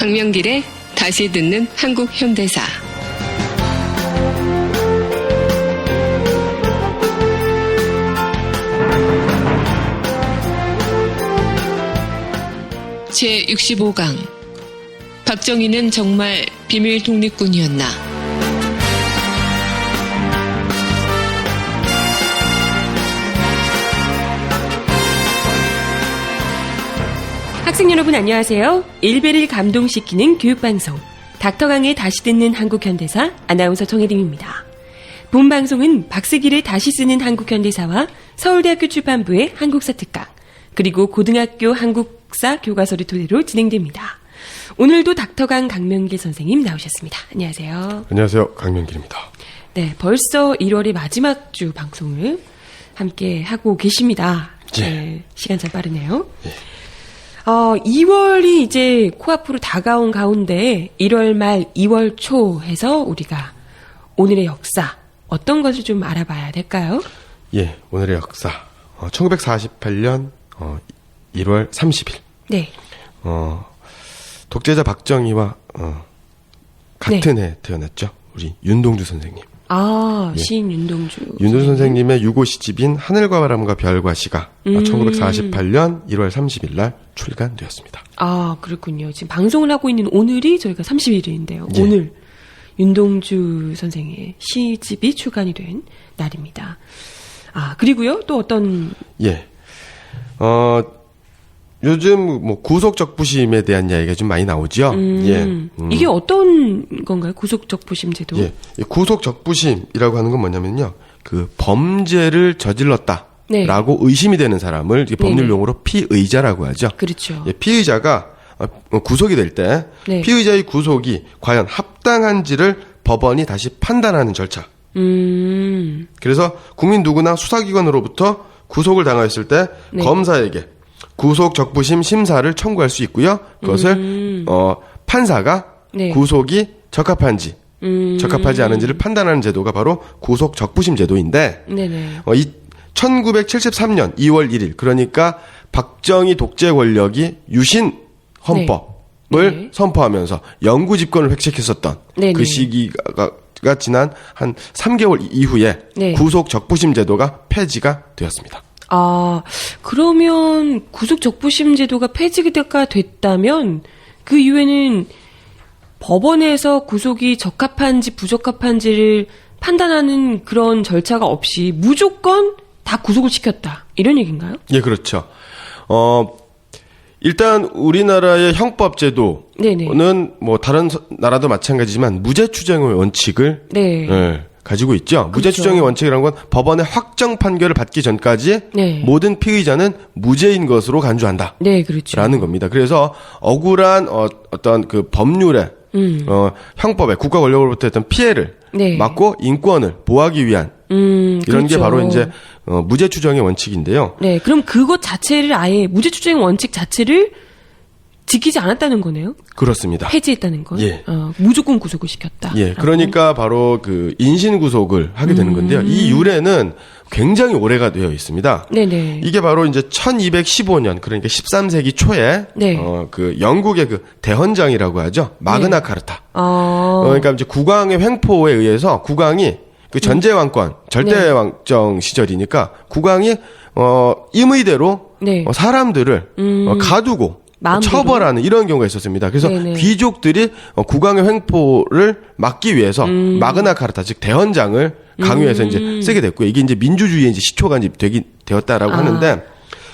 강명길의 다시 듣는 한국 현대사. 제65강. 박정희는 정말 비밀 독립군이었나? 학생 여러분 안녕하세요. 일베를 감동시키는 교육방송 닥터강의 다시 듣는 한국현대사 아나운서 정혜림입니다. 본 방송은 박세기를 다시 쓰는 한국현대사와 서울대학교 출판부의 한국사 특강 그리고 고등학교 한국사 교과서를 토대로 진행됩니다. 오늘도 닥터강 강명길 선생님 나오셨습니다. 안녕하세요. 안녕하세요. 강명길입니다. 네, 벌써 1월의 마지막 주 방송을 함께 하고 계십니다. 예. 네, 시간 참 빠르네요. 예. 2월이 이제 코앞으로 다가온 가운데 1월 말 2월 초 해서 우리가 오늘의 역사 어떤 것을 좀 알아봐야 될까요? 예, 오늘의 역사. 1948년 1월 30일. 네. 독재자 박정희와 같은 해 태어났죠. 우리 윤동주 선생님. 아, 예. 시인 윤동주. 윤동주 선생님의 유고 시집인 하늘과 바람과 별과 시가 1948년 1월 30일 날 출간되었습니다. 아, 그렇군요. 지금 방송을 하고 있는 오늘이 저희가 30일인데요. 예. 오늘 윤동주 선생의 시집이 출간이 된 날입니다. 아, 그리고요. 또 어떤 예. 요즘 뭐 구속 적부심에 대한 이야기가 좀 많이 나오죠. 이게 어떤 건가요? 구속 적부심 제도? 예. 이 구속 적부심이라고 하는 건 뭐냐면요. 그 범죄를 저질렀다라고 네. 의심이 되는 사람을 이게 법률 네네. 용어로 피의자라고 하죠. 그렇죠. 예, 피의자가 구속이 될 때 네. 피의자의 구속이 과연 합당한지를 법원이 다시 판단하는 절차. 그래서 국민 누구나 수사기관으로부터 구속을 당하였을 때 네. 검사에게 구속 적부심 심사를 청구할 수 있고요. 그것을 판사가 네. 구속이 적합한지 적합하지 않은지를 판단하는 제도가 바로 구속 적부심 제도인데 네네. 1973년 2월 1일 그러니까 박정희 독재 권력이 유신 헌법을 네. 선포하면서 영구 집권을 획책했었던 네네. 그 시기가 지난 한 3개월 이후에 네. 구속 적부심 제도가 폐지가 되었습니다. 아, 그러면 구속 적부심 제도가 폐지가 됐다면 그 이후에는 법원에서 구속이 적합한지 부적합한지를 판단하는 그런 절차가 없이 무조건 다 구속을 시켰다. 이런 얘기인가요? 예, 그렇죠. 일단 우리나라의 형법 제도는 네네. 뭐 다른 나라도 마찬가지지만 무죄 추정의 원칙을 네. 예, 가지고 있죠. 무죄 그렇죠. 추정의 원칙이라는 건 법원의 확정 판결을 받기 전까지 네. 모든 피의자는 무죄인 것으로 간주한다. 네, 그렇죠. 라는 겁니다. 그래서 억울한 어떤 그 법률에 형법에 국가 권력으로부터 했던 피해를 네. 막고 인권을 보호하기 위한 이런 그렇죠. 게 바로 이제 무죄 추정의 원칙인데요. 네, 그럼 그것 자체를 아예 무죄 추정의 원칙 자체를 지키지 않았다는 거네요. 그렇습니다. 폐지했다는 건. 예. 무조건 구속을 시켰다. 예, 그러니까 바로 그 인신 구속을 하게 되는 건데요. 이 유래는 굉장히 오래가 되어 있습니다. 네네. 이게 바로 이제 1215년 그러니까 13세기 초에 네. 그 영국의 그 대헌장이라고 하죠. 마그나 카르타. 그러니까 이제 국왕의 횡포에 의해서 국왕이 그 전제왕권, 절대왕정 시절이니까 국왕이 임의대로 네. 사람들을 가두고 마음대로? 처벌하는 이런 경우가 있었습니다. 그래서 네네. 귀족들이 국왕의 횡포를 막기 위해서 마그나 카르타 즉 대헌장을 강요해서 이제 쓰게 됐고요. 이게 이제 민주주의의 이제 시초가 이제 되었다라고 하는데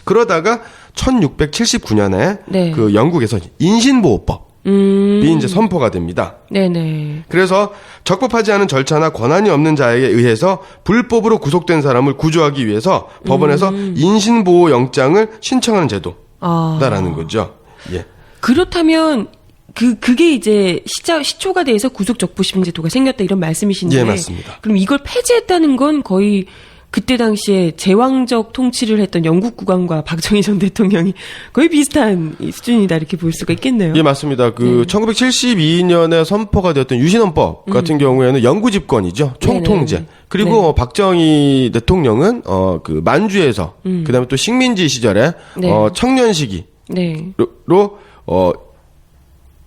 그러다가 1679년에 네. 그 영국에서 인신보호법이 이제 선포가 됩니다. 네네. 그래서 적법하지 않은 절차나 권한이 없는 자에게 의해서 불법으로 구속된 사람을 구조하기 위해서 법원에서 인신보호 영장을 신청하는 제도다라는 거죠. 예. 그렇다면 그게 이제 시초가 돼서 구속 적부심 제도가 생겼다 이런 말씀이신데. 예, 맞습니다. 그럼 이걸 폐지했다는 건 거의 그때 당시에 제왕적 통치를 했던 영국 국왕과 박정희 전 대통령이 거의 비슷한 수준이다 이렇게 볼 수가 있겠네요. 예, 맞습니다. 1972년에 선포가 되었던 유신헌법 같은 경우에는 영구 집권이죠. 총통제. 네네. 그리고 박정희 대통령은 그 만주에서 그다음에 또 식민지 시절에 네. 청년 시기로 네.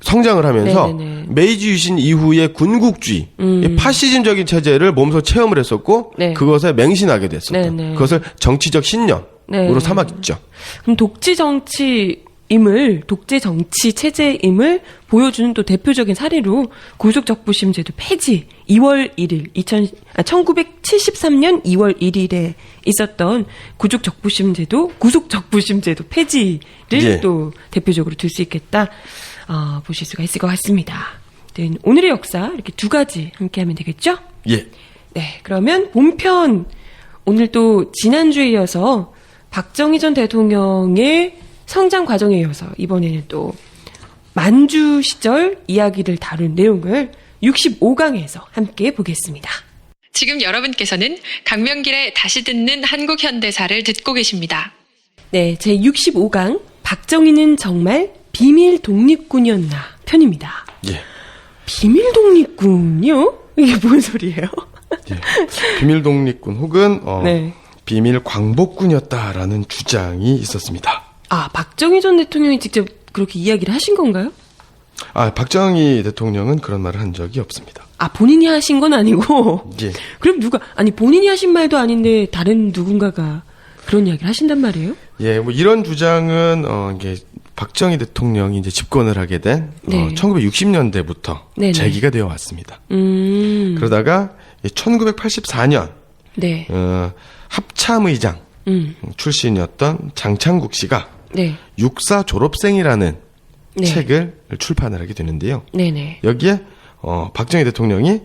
성장을 하면서 네네네. 메이지 유신 이후의 군국주의, 이 파시즘적인 체제를 몸소 체험을 했었고 네. 그것에 맹신하게 됐었던 네네. 그것을 정치적 신념으로 네. 삼았죠. 그럼 독재 정치 체제임을 보여주는 또 대표적인 사례로 구속적부심제도 폐지 2월 1일 1973년 2월 1일에 있었던 구속적부심제도 폐지를 예. 또 대표적으로 들 수 있겠다 보실 수가 있을 것 같습니다. 네, 오늘의 역사 이렇게 두 가지 함께하면 되겠죠? 예. 네, 그러면 본편 오늘 또 지난주에 이어서 박정희 전 대통령의 성장 과정에 이어서 이번에는 또 만주 시절 이야기를 다룬 내용을 65강에서 함께 보겠습니다. 지금 여러분께서는 강명길의 다시 듣는 한국 현대사를 듣고 계십니다. 네, 제 65강 박정희는 정말 비밀 독립군이었나 편입니다. 예. 비밀 독립군이요? 이게 뭔 소리예요? 예. 비밀 독립군 혹은 네. 비밀 광복군이었다라는 주장이 있었습니다. 박정희 전 대통령이 직접 그렇게 이야기를 하신 건가요? 박정희 대통령은 그런 말을 한 적이 없습니다. 본인이 하신 건 아니고. 예. 그럼 본인이 하신 말도 아닌데 다른 누군가가 그런 이야기를 하신단 말이에요? 예, 뭐 이런 주장은 이게 박정희 대통령이 이제 집권을 하게 된 네. 1960년대부터 네네. 제기가 되어 왔습니다. 그러다가 1984년 네. 합참의장 출신이었던 장창국 씨가 네. 육사 졸업생이라는 네. 책을 출판을 하게 되는데요. 네네. 여기에 박정희 대통령이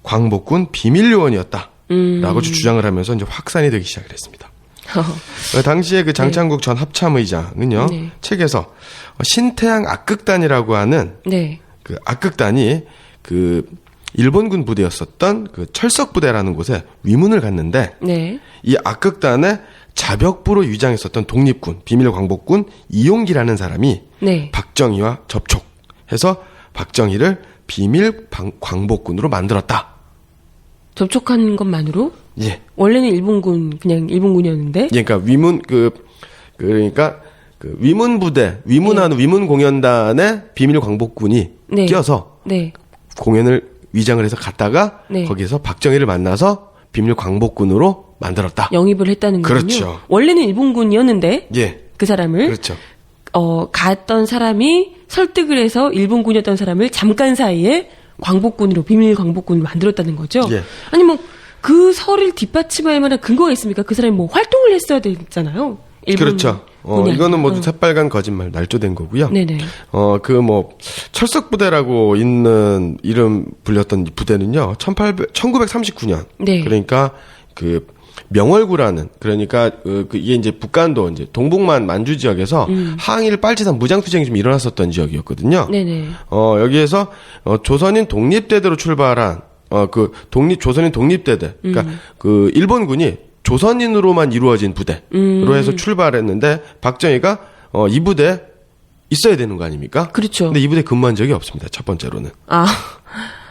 광복군 비밀요원이었다라고 주장을 하면서 이제 확산이 되기 시작을 했습니다. 당시에 그 장창국 전 합참의장은요, 네. 책에서 신태양 악극단이라고 하는 네. 그 악극단이 그 일본군 부대였었던 그 철석부대라는 곳에 위문을 갔는데 네. 이 악극단의 자벽부로 위장했었던 독립군, 비밀 광복군 이용기라는 사람이 네. 박정희와 접촉해서 박정희를 비밀 광복군으로 만들었다. 접촉한 것만으로? 예. 원래는 그냥 일본군이었는데? 예, 그러니까 위문 부대, 위문하는 위문 공연단의 비밀 광복군이 네. 껴서 네. 공연을 위장을 해서 갔다가 네. 거기서 박정희를 만나서 비밀 광복군으로 만들었다. 영입을 했다는 거군요. 그렇죠. 원래는 일본군이었는데 예. 그 사람을 그렇죠. 갔던 사람이 설득을 해서 일본군이었던 사람을 잠깐 사이에 광복군으로 비밀 광복군을 만들었다는 거죠. 예. 아니 그 설을 뒷받침할 만한 근거가 있습니까? 그 사람이 활동을 했어야 되잖아요. 그렇죠. 이거는 모두 새빨간 거짓말, 날조된 거고요. 네네. 철석부대라고 있는 이름 불렸던 이 부대는요, 1939년. 네. 그러니까 명월구라는, 그러니까 이게 이제 북간도 이제 동북만 만주 지역에서 항일 빨치산 무장투쟁이 좀 일어났었던 지역이었거든요. 네네. 여기에서 조선인 독립대대로 출발한 조선인 독립대대, 그러니까 그 일본군이 조선인으로만 이루어진 부대로 해서 출발했는데 박정희가 이 부대에 있어야 되는 거 아닙니까? 그렇죠. 근데 이 부대에 근무한 적이 없습니다. 첫 번째로는.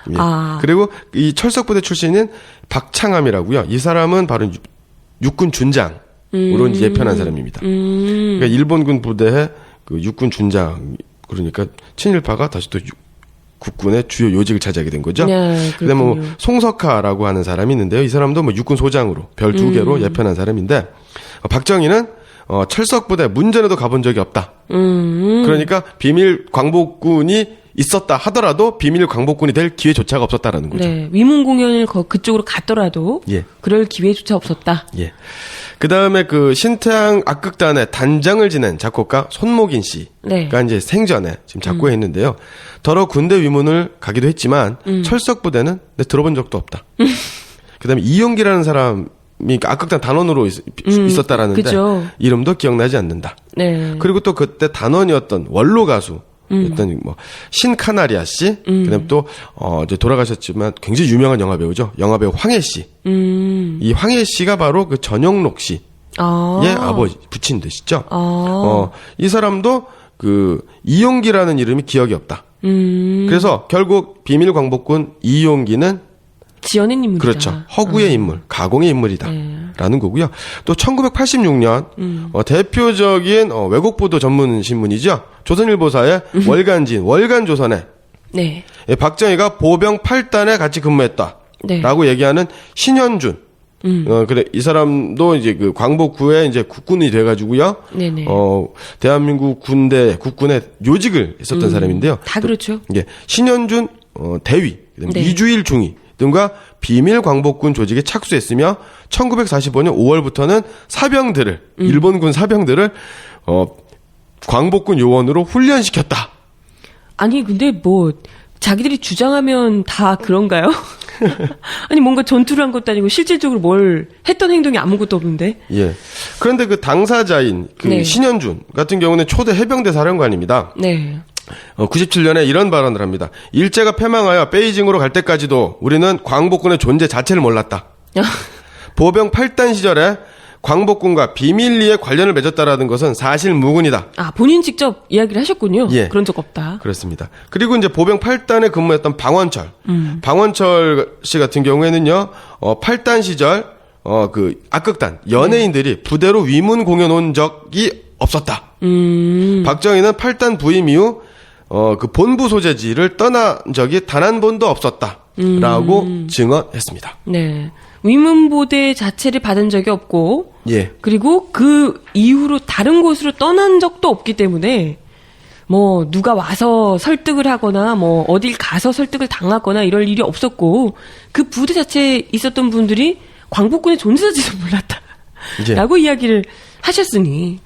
예. 그리고 이 철석부대 출신인 박창함이라고요. 이 사람은 바로 육군 준장으로 예편한 사람입니다. 그러니까 일본군 부대의 그 육군 준장, 그러니까 친일파가 다시 또 국군의 주요 요직을 차지하게 된 거죠. 네, 그다음에 송석하라고 하는 사람이 있는데요. 이 사람도 육군 소장으로 별 2개로 예편한 사람인데 박정희는 철석부대 문전에도 가본 적이 없다. 그러니까 비밀 광복군이 있었다 하더라도 비밀 광복군이 될 기회조차가 없었다라는 거죠. 네, 위문 공연을 그쪽으로 갔더라도 예. 그럴 기회조차 없었다. 예. 그다음에 그 신태양 악극단의 단장을 지낸 작곡가 손목인 씨가 네. 이제 생전에 지금 작곡했는데요. 더러 군대 위문을 가기도 했지만 철석부대는 들어본 적도 없다. 그다음에 이용기라는 사람이 악극단 단원으로 있었다라는데 그죠. 이름도 기억나지 않는다. 네. 그리고 또 그때 단원이었던 원로 가수 일단 신카나리아 씨, 그다음에 또 이제 돌아가셨지만 굉장히 유명한 영화 배우죠. 영화 배우 황해 씨. 이 황해 씨가 바로 그 전영록 씨의 아버지 부친 되시죠. 이 사람도 그 이용기라는 이름이 기억이 없다. 그래서 결국 비밀 광복군 이용기는 지어낸 인물이다. 그렇죠. 허구의 인물, 가공의 인물이다. 네. 라는 거고요. 또 1986년 대표적인 왜곡 보도 전문 신문이죠. 조선일보사의 월간지인 월간조선에 네. 박정희가 보병 8단에 같이 근무했다. 네. 라고 얘기하는 신현준. 그래, 이 사람도 이제 그 광복후에 이제 국군이 돼가지고요. 네네. 대한민국 국군의 요직을 했었던 사람인데요. 다 그렇죠. 예, 신현준, 대위, 그다음에 네. 이주일 중위 등과 비밀 광복군 조직에 착수했으며 1945년 5월부터는 사병들을, 일본군 사병들을, 광복군 요원으로 훈련시켰다. 아니 근데 뭐 자기들이 주장하면 다 그런가요? 아니 뭔가 전투를 한 것도 아니고 실질적으로 뭘 했던 행동이 아무것도 없는데. 예. 그런데 그 당사자인 그 네. 신현준 같은 경우는 초대 해병대 사령관입니다. 네. 97년에 이런 발언을 합니다. 일제가 패망하여 베이징으로 갈 때까지도 우리는 광복군의 존재 자체를 몰랐다. 보병 8단 시절에 광복군과 비밀리에 관련을 맺었다라는 것은 사실 무근이다. 아 본인 직접 이야기를 하셨군요. 예. 그런 적 없다. 그렇습니다. 그리고 이제 보병 8단에 근무했던 방원철. 방원철 씨 같은 경우에는요, 8단 시절, 그 악극단, 연예인들이 부대로 위문 공연 온 적이 없었다. 박정희는 8단 부임 이후, 그 본부 소재지를 떠난 적이 단 한 번도 없었다. 라고 증언했습니다. 네. 위문보대 자체를 받은 적이 없고, 예. 그리고 그 이후로 다른 곳으로 떠난 적도 없기 때문에, 뭐, 누가 와서 설득을 하거나, 뭐, 어딜 가서 설득을 당하거나 이럴 일이 없었고, 그 부대 자체에 있었던 분들이 광복군의 존재자지도 몰랐다. 예. 라고 이야기를 하셨으니,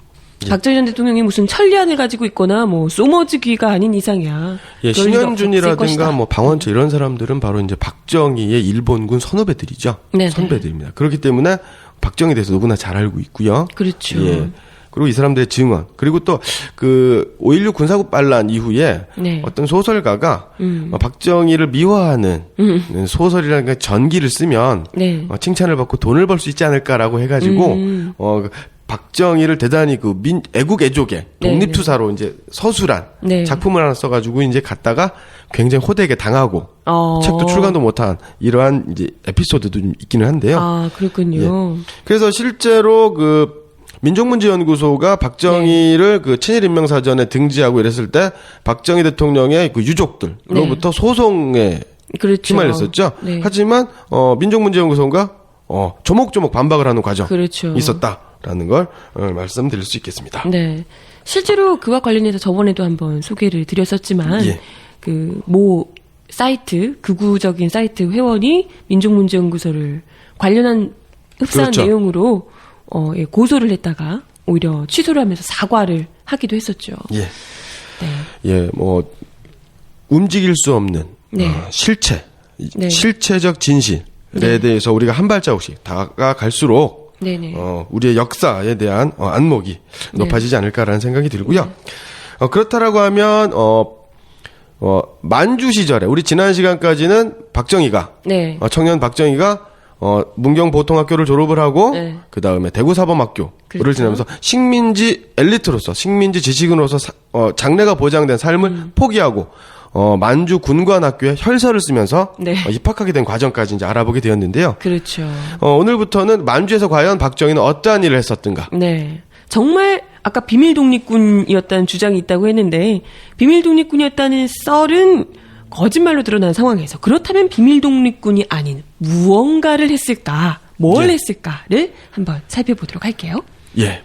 박정희 전 대통령이 무슨 천리안을 가지고 있거나, 뭐, 소머즈귀가 아닌 이상이야. 예, 그럴 일이 없을 신현준이라든가 것이다. 뭐 방원철 이런 사람들은 바로 이제 박정희의 일본군 선후배들이죠. 네네. 선배들입니다. 그렇기 때문에 박정희에 대해서 누구나 잘 알고 있고요. 그렇죠. 예. 그리고 이 사람들의 증언. 그리고 또 그 5.16 군사국 반란 이후에 네. 어떤 소설가가 박정희를 미화하는 소설이라는 게 전기를 쓰면 네. 칭찬을 받고 돈을 벌 수 있지 않을까라고 해가지고 그 박정희를 대단히 그 애국 애족의 독립투사로 이제 서술한 네. 작품을 하나 써가지고 이제 갔다가 굉장히 호되게 당하고 책도 출간도 못한 이러한 이제 에피소드도 좀 있기는 한데요. 아, 그렇군요. 그래서 실제로 그 민족문제연구소가 박정희를 그 친일인명사전에 등지하고 이랬을 때 박정희 대통령의 그 유족들로부터 소송에 그렇죠. 휘말렸었죠. 네. 하지만 민족문제연구소가 조목조목 반박을 하는 과정이 그렇죠. 있었다라는 걸 말씀드릴 수 있겠습니다. 네. 실제로 그와 관련해서 저번에도 한번 소개를 드렸었지만 예. 그 모 사이트 극우적인 사이트 회원이 민족문제연구소를 관련한 흡사한 그렇죠. 내용으로 예, 고소를 했다가 오히려 취소를 하면서 사과를 하기도 했었죠. 예. 네. 예, 뭐 움직일 수 없는 네. 실체, 네. 실체적 진실에 대해서 우리가 한 발자국씩 다가갈수록 네네. 우리의 역사에 대한 안목이 높아지지 않을까라는 생각이 들고요. 그렇다라고 하면 만주 시절에 우리 지난 시간까지는 박정희가 네. 청년 박정희가 문경보통학교를 졸업을 하고 네. 그 다음에 대구사범학교를 그렇죠. 지나면서 식민지 엘리트로서 식민지 지식인으로서 장래가 보장된 삶을 포기하고 만주 군관학교에 혈서를 쓰면서 네. 입학하게 된 과정까지 이제 알아보게 되었는데요. 그렇죠. 오늘부터는 만주에서 과연 박정희는 어떠한 일을 했었던가? 네. 정말 아까 비밀 독립군이었다는 주장이 있다고 했는데 비밀 독립군이었다는 썰은 거짓말로 드러난 상황에서 그렇다면 비밀 독립군이 아닌 무언가를 했을까? 뭘 예. 했을까를 한번 살펴보도록 할게요. 예.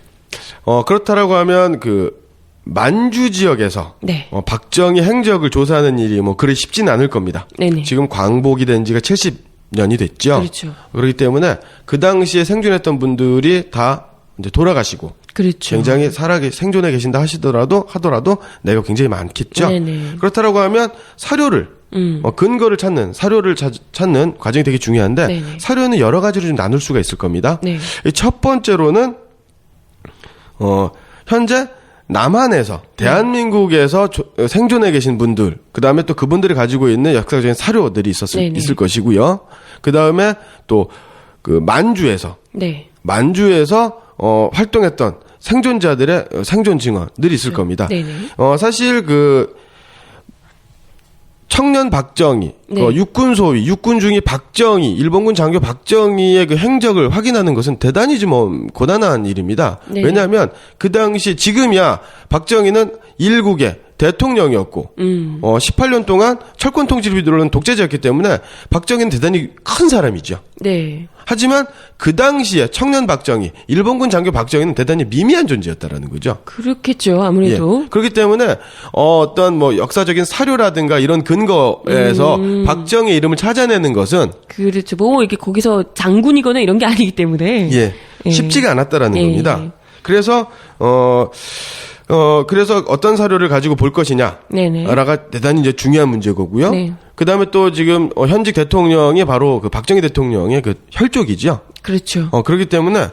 그렇다라고 하면 그 만주 지역에서 네. 박정희 행적을 조사하는 일이 뭐 그리 쉽지는 않을 겁니다. 네네. 지금 광복이 된 지가 70년이 됐죠. 그렇죠. 그렇기 때문에 그 당시에 생존했던 분들이 다 이제 돌아가시고 그렇죠. 굉장히 생존해 계신다 하더라도 내가 굉장히 많겠죠. 네네. 그렇다라고 하면 사료를 근거를 찾는 사료를 찾는 과정이 되게 중요한데 네네. 사료는 여러 가지로 좀 나눌 수가 있을 겁니다. 네. 첫 번째로는 현재 남한에서 대한민국에서 생존해 계신 분들, 그 다음에 또 그분들이 가지고 있는 역사적인 사료들이 네네. 있을 것이고요. 그 다음에 또 그 만주에서 네. 활동했던 생존자들의 생존 증언들이 있을 겁니다. 네네. 사실 그 청년 박정희, 네. 육군 소위, 육군 중위 박정희, 일본군 장교 박정희의 그 행적을 확인하는 것은 대단히 좀 고단한 일입니다. 네. 왜냐하면 그 당시 지금이야 박정희는 일국의 대통령이었고, 18년 동안 철권 통치를 휘두르는 독재자였기 때문에 박정희는 대단히 큰 사람이죠. 네. 하지만 그 당시에 청년 박정희, 일본군 장교 박정희는 대단히 미미한 존재였다라는 거죠. 그렇겠죠. 아무래도. 예. 그렇기 때문에 어떤 뭐 역사적인 사료라든가 이런 근거에서 박정희 이름을 찾아내는 것은 그렇죠. 뭐 이게 거기서 장군이거나 이런 게 아니기 때문에. 예, 쉽지가 않았다라는 예. 겁니다. 그래서 그래서 어떤 사료를 가지고 볼 것이냐라가 네네. 대단히 이제 중요한 문제고요. 네. 그 다음에 또 지금 현직 대통령이 바로 그 박정희 대통령의 그 혈족이죠. 그렇죠. 그렇기 때문에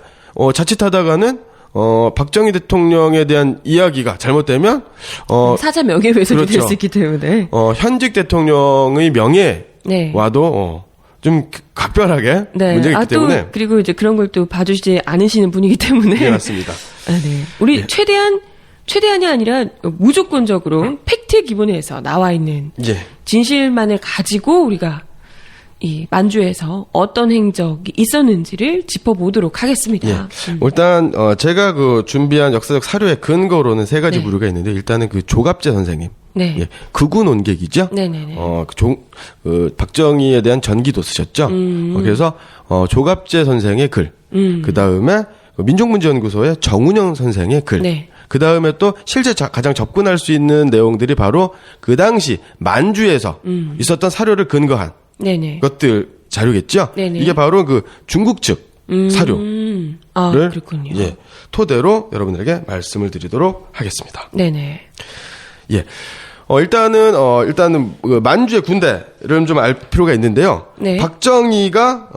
자칫하다가는 박정희 대통령에 대한 이야기가 잘못되면 사자 명예훼손이 그렇죠. 될 수 있기 때문에. 현직 대통령의 명예와도 네. 좀 각별하게 문제가 있기 또 때문에 그리고 이제 그런 걸 또 봐주시지 않으시는 분이기 때문에. 네, 맞습니다. 네. 우리 최대한이 아니라 무조건적으로 팩트의 기본에서 나와 있는 예. 진실만을 가지고 우리가 이 만주에서 어떤 행적이 있었는지를 짚어보도록 하겠습니다. 예. 일단 제가 그 준비한 역사적 사료의 근거로는 세 가지 네. 부류가 있는데 일단은 그 조갑재 선생님, 네. 예. 극우 논객이죠. 네네네. 박정희에 대한 전기도 쓰셨죠. 그래서 조갑재 선생의 글, 그 다음에 민족문제연구소의 정운영 선생의 글. 네. 그 다음에 또 실제 가장 접근할 수 있는 내용들이 바로 그 당시 만주에서 있었던 사료를 근거한 네네. 것들 자료겠죠. 네네. 이게 바로 그 중국 측 사료를 그렇군요. 예, 토대로 여러분들에게 말씀을 드리도록 하겠습니다. 네네. 예. 일단은 그 만주의 군대를 좀 알 필요가 있는데요. 네. 박정희가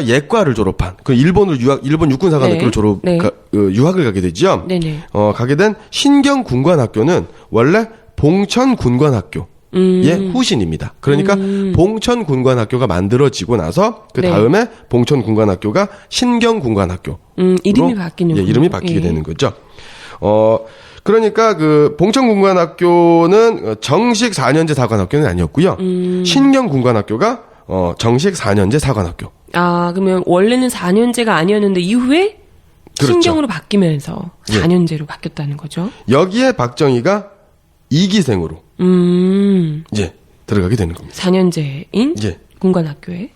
예과를 졸업한 그 일본 육군사관학교를 네. 네. 유학을 가게 되죠. 네네. 가게 된 신경군관학교는 원래 봉천군관학교 의 후신입니다. 그러니까 봉천군관학교가 만들어지고 나서 그 네. 다음에 봉천군관학교가 신경군관학교 이름이 바뀌는 예, 이름이 바뀌게 되는 거죠. 그러니까 그 봉천군관학교는 정식 4년제 사관학교는 아니었고요. 신경군관학교가 정식 4년제 사관학교. 그러면 원래는 4년제가 아니었는데 이후에 그렇죠. 신경으로 바뀌면서 예. 4년제로 바뀌었다는 거죠. 여기에 박정희가 2기생으로 이제 들어가게 되는 겁니다. 4년제인 예. 군관학교에.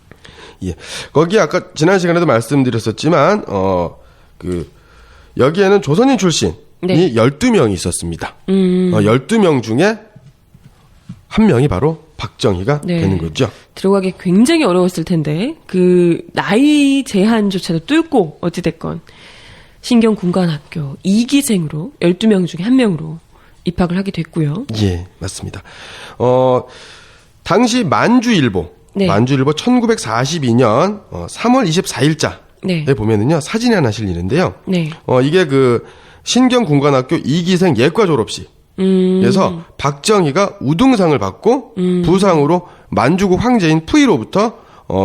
예. 거기 아까 지난 시간에도 말씀드렸었지만 여기에는 조선인 출신이 네. 12명이 있었습니다. 12명 중에 한 명이 바로 박정희가 네. 되는 거죠. 들어가기 굉장히 어려웠을 텐데 그 나이 제한조차도 뚫고 어찌됐건 신경군관학교 2기생으로 12명 중에 1명으로 입학을 하게 됐고요. 예, 맞습니다. 당시 만주일보, 네. 만주일보 1942년 3월 24일자에 네. 보면은요 사진이 하나 실리는데요. 네. 이게 그 신경군관학교 2기생 예과 졸업식. 그래서 박정희가 우등상을 받고 부상으로 만주국 황제인 푸이로부터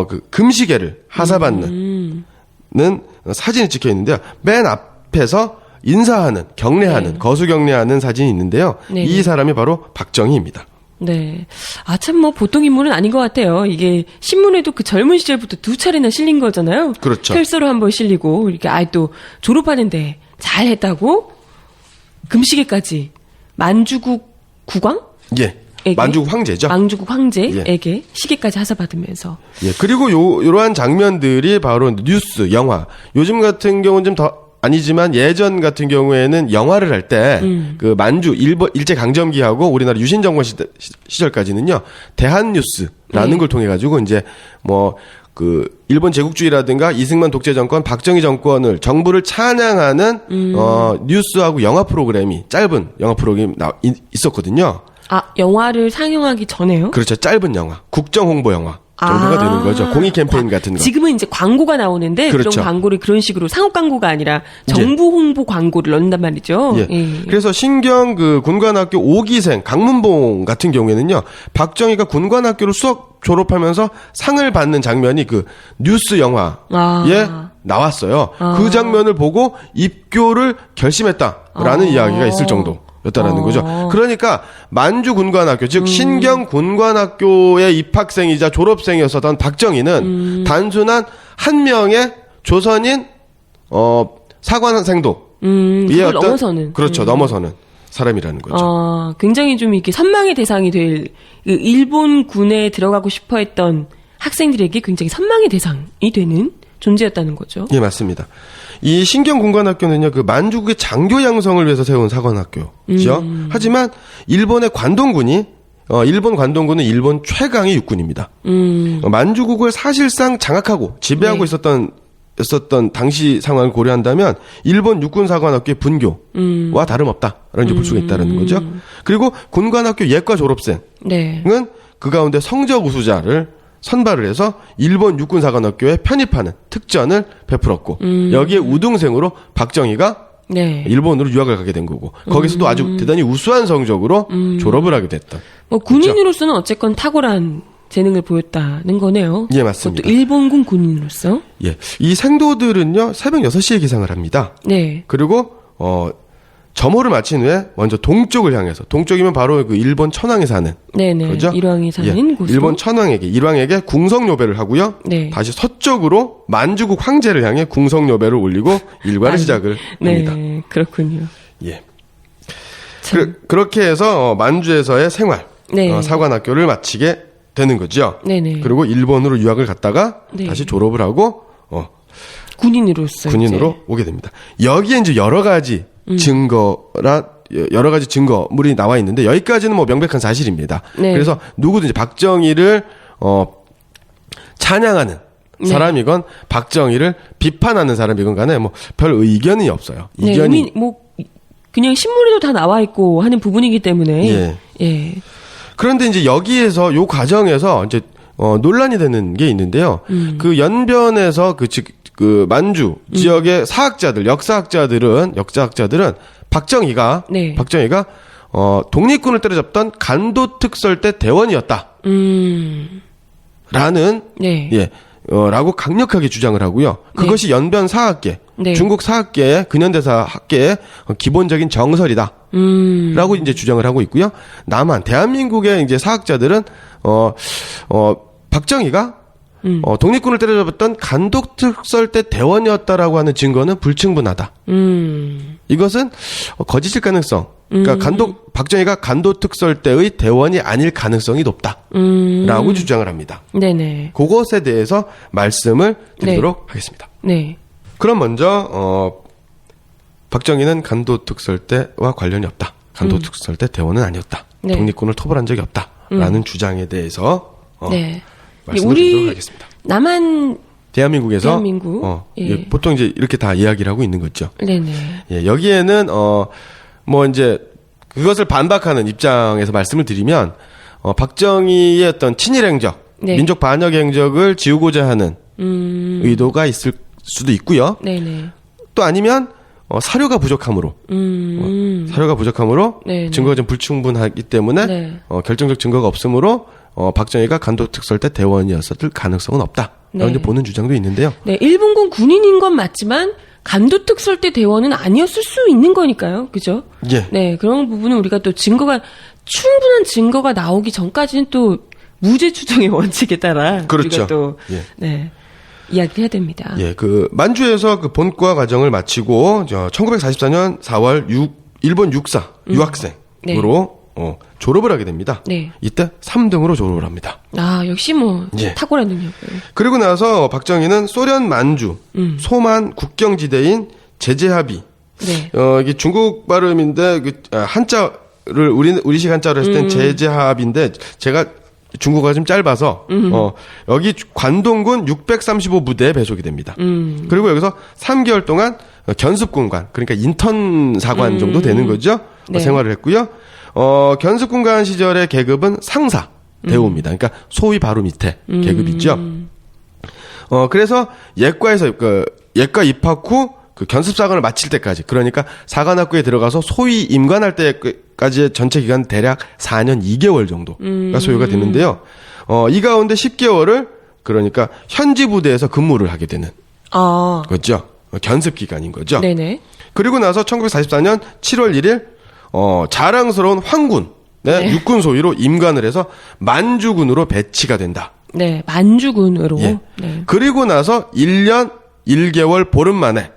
그 금시계를 하사받는 사진이 찍혀 있는데요. 맨 앞에서 인사하는, 경례하는, 네. 거수 경례하는 사진이 있는데요. 네네. 이 사람이 바로 박정희입니다. 네. 참 뭐 보통 인물은 아닌 것 같아요. 이게 신문에도 그 젊은 시절부터 2차례나 실린 거잖아요. 그렇죠. 필서로 한번 실리고 이렇게 또 졸업하는데 잘 했다고 금시계까지 만주국 국왕? 예. 에게? 만주국 황제죠. 만주국 황제에게 시계까지 하사받으면서. 예. 그리고 요러한 장면들이 바로 뉴스, 영화. 요즘 같은 경우는 좀 더 아니지만 예전 같은 경우에는 영화를 할 때 그 만주 일제 강점기하고 우리나라 유신 정권 시절까지는요. 대한뉴스라는 걸 통해 가지고 이제 뭐 그 일본 제국주의라든가 이승만 독재 정권, 박정희 정권을 정부를 찬양하는 뉴스하고 영화 프로그램이 짧은 영화 프로그램이 있었거든요. 영화를 상영하기 전에요? 그렇죠. 짧은 영화, 국정 홍보 영화 정도가 되는 거죠. 공익 캠페인 같은 거. 지금은 이제 광고가 나오는데 그렇죠. 그런 광고를 그런 식으로 상업 광고가 아니라 정부 홍보 광고를 넣는단 말이죠. 예. 예. 그래서 신경 그 군관학교 5기생 강문봉 같은 경우에는요. 박정희가 군관학교를 수업 졸업하면서 상을 받는 장면이 그 뉴스 영화에 나왔어요. 그 장면을 보고 입교를 결심했다라는 이야기가 있을 정도. 였다라는 거죠. 그러니까 만주군관학교, 즉 신경군관학교의 입학생이자 졸업생이었던 박정희는 단순한 한 명의 조선인 사관생도 그걸 넘어서는. 그렇죠. 넘어서는 사람이라는 거죠. 굉장히 좀 이렇게 선망의 대상이 될 그 일본군에 들어가고 싶어 했던 학생들에게 굉장히 선망의 대상이 되는 존재였다는 거죠. 예, 맞습니다. 이 신경군관학교는요, 그 만주국의 장교 양성을 위해서 세운 사관학교죠. 하지만 일본의 관동군이 일본 관동군은 일본 최강의 육군입니다. 만주국을 사실상 장악하고 지배하고 있었던 당시 상황을 고려한다면 일본 육군사관학교의 분교와 다름없다라는 볼 수가 있다는 거죠. 그리고 군관학교 예과 졸업생은 그 가운데 성적 우수자를 선발을 해서 일본 육군사관학교에 편입하는 특전을 베풀었고 여기에 우등생으로 박정희가 일본으로 유학을 가게 된 거고 거기서도 아주 대단히 우수한 성적으로 졸업을 하게 됐던. 군인으로서는 어쨌건 탁월한 재능을 보였다는 거네요. 예, 맞습니다. 또 일본군 군인으로서. 예. 이 생도들은요, 새벽 6시에 기상을 합니다. 네. 그리고, 점호를 마친 후에 먼저 동쪽을 향해서, 동쪽이면 바로 그 일본 천황에 사는. 네네. 그렇죠? 일왕이 사는 곳으로. 일본 천황에게, 일왕에게 궁성요배를 하고요. 네. 다시 서쪽으로 만주국 황제를 향해 궁성요배를 올리고 일과를 시작을 합니다. 네, 그렇군요. 예. 그렇게 해서 만주에서의 생활, 사관학교를 마치게 되는 거죠. 네네. 그리고 일본으로 유학을 갔다가 다시 졸업을 하고 군인으로 오게 됩니다. 여기에 이제 여러 가지 증거물이 나와 있는데 여기까지는 뭐 명백한 사실입니다. 네. 그래서 누구든지 박정희를 찬양하는 사람이건 박정희를 비판하는 사람이건 간에 뭐 별 의견이 없어요. 이견이 그냥 신문에도 다 나와 있고 하는 부분이기 때문에 예. 그런데 이제 여기에서 요 과정에서 이제 논란이 되는 게 있는데요. 그 연변에서 그 만주 지역의 사학자들, 역사학자들은 박정희가 독립군을 때려잡던 간도특설 때 대원이었다. 라는 라고 강력하게 주장을 하고요. 그것이 연변 사학계, 중국 사학계의 근현대사 학계의 기본적인 정설이다. 라고 이제 주장을 하고 있고요. 남한 대한민국의 이제 사학자들은 박정희가 독립군을 때려잡았던 간독특설 때 대원이었다라고 하는 증거는 불충분하다. 이것은 거짓일 가능성. 그러니까 박정희가 간도특설 때의 대원이 아닐 가능성이 높다라고 주장을 합니다. 네네. 그것에 대해서 말씀을 드리도록 하겠습니다. 네. 그럼 먼저 박정희는 간도특설 때와 관련이 없다. 간도특설 때 대원은 아니었다. 독립군을 토벌한 적이 없다라는 주장에 대해서 말씀을 드리도록 하겠습니다. 대한민국. 보통 이제 이렇게 다 이야기를 하고 있는 거죠. 네네. 예, 여기에는 뭐 이제 그것을 반박하는 입장에서 말씀을 드리면 박정희의 어떤 친일 행적, 민족 반역 행적을 지우고자 하는 의도가 있을 수도 있고요. 네네. 또 아니면 사료가 부족함으로 증거가 좀 불충분하기 때문에 결정적 증거가 없으므로 박정희가 간도특설 때 대원이었을 가능성은 없다. 라고 이제 보는 주장도 있는데요. 네, 일본군 군인인 건 맞지만 간도특설 때 대원은 아니었을 수 있는 거니까요. 그죠? 예. 네, 그런 부분은 우리가 또 충분한 증거가 나오기 전까지는 또 무죄 추정의 원칙에 따라 그렇죠. 우리가 또 이야기를 해야 됩니다. 예, 그 만주에서 그 본과 과정을 마치고 1944년 4월 일본 육사 유학생으로 졸업을 하게 됩니다. 이때 3등으로 졸업을 합니다. 아, 역시 탁월한 능력이에요. 그리고 나서 박정희는 소련 만주 소만 국경지대인 제제하비. 이게 중국 발음인데 한자를 우리식 한자로 했을 땐 제제하비인데 제가 중국어가 좀 짧아서 여기 관동군 635부대에 배속이 됩니다. 그리고 여기서 3개월 동안 견습군관, 그러니까 인턴 사관 정도 되는 거죠. 생활을 했고요. 견습군관 시절의 계급은 상사 대우입니다. 그러니까 소위 바로 밑에 계급이죠. 그래서 예과에서 예과 입학 후 그 견습사관을 마칠 때까지, 그러니까 사관학교에 들어가서 소위 임관할 때까지의 전체 기간 대략 4년 2개월 정도가 소요가 되는데요. 이 가운데 10개월을 그러니까 현지 부대에서 근무를 하게 되는 거죠. 견습 기간인 거죠. 네네. 그리고 나서 1944년 7월 1일 자랑스러운 황군, 네. 육군 소위로 임관을 해서 만주군으로 배치가 된다. 네, 만주군으로. 예. 네. 그리고 나서 1년 1개월 보름 만에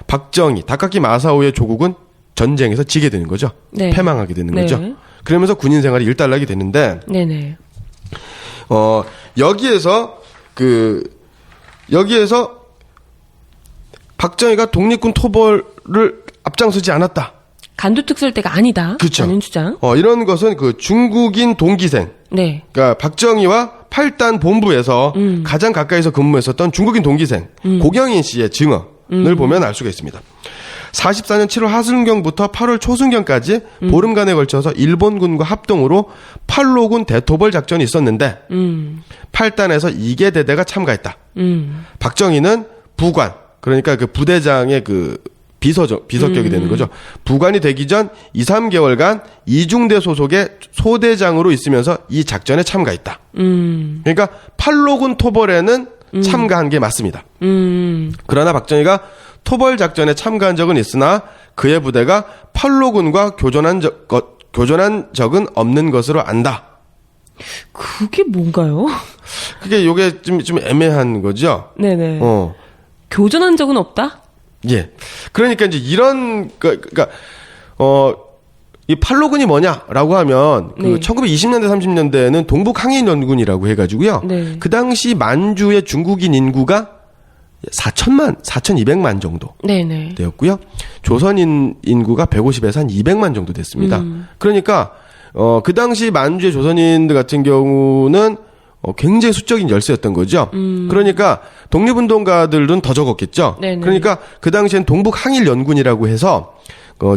박정희, 다카키 마사오의 조국은 전쟁에서 지게 되는 거죠. 네. 패망하게 되는 네. 거죠. 그러면서 군인 생활이 일단락이 되는데 네네. 여기에서 박정희가 독립군 토벌을 앞장서지 않았다. 간두특설대가 아니다. 그렇죠. 라는 주장. 이런 것은 그 중국인 동기생, 네. 그러니까 박정희와 8단 본부에서 가장 가까이서 근무했었던 중국인 동기생 고경인 씨의 증언을 보면 알 수가 있습니다. 44년 7월 하순경부터 8월 초순경까지 보름간에 걸쳐서 일본군과 합동으로 팔로군 대토벌 작전이 있었는데 8단에서 2개 대대가 참가했다. 박정희는 부관, 그러니까 그 부대장의 그 비서격이 되는 거죠. 부관이 되기 전 2, 3개월간 이중대 소속의 소대장으로 있으면서 이 작전에 참가했다. 그러니까 팔로군 토벌에는 참가한 게 맞습니다. 그러나 박정희가 토벌 작전에 참가한 적은 있으나 그의 부대가 팔로군과 교전한 적은 없는 것으로 안다. 그게 뭔가요? 그게 요게 좀 애매한 거죠. 네네. 교전한 적은 없다? 예. 그러니까 이제 이런 그러니까 이 팔로군이 뭐냐라고 하면 그 네. 1920년대 30년대에는 동북 항일 연군이라고 해가지고요. 네. 그 당시 만주의 중국인 인구가 4,200만 정도 네네. 되었고요. 조선인 인구가 150에서 한 200만 정도 됐습니다. 그러니까 그 당시 만주의 조선인들 같은 경우는 굉장히 수적인 열세였던 거죠. 그러니까 독립운동가들은 더 적었겠죠. 네네. 그러니까 그 당시엔 동북 항일 연군이라고 해서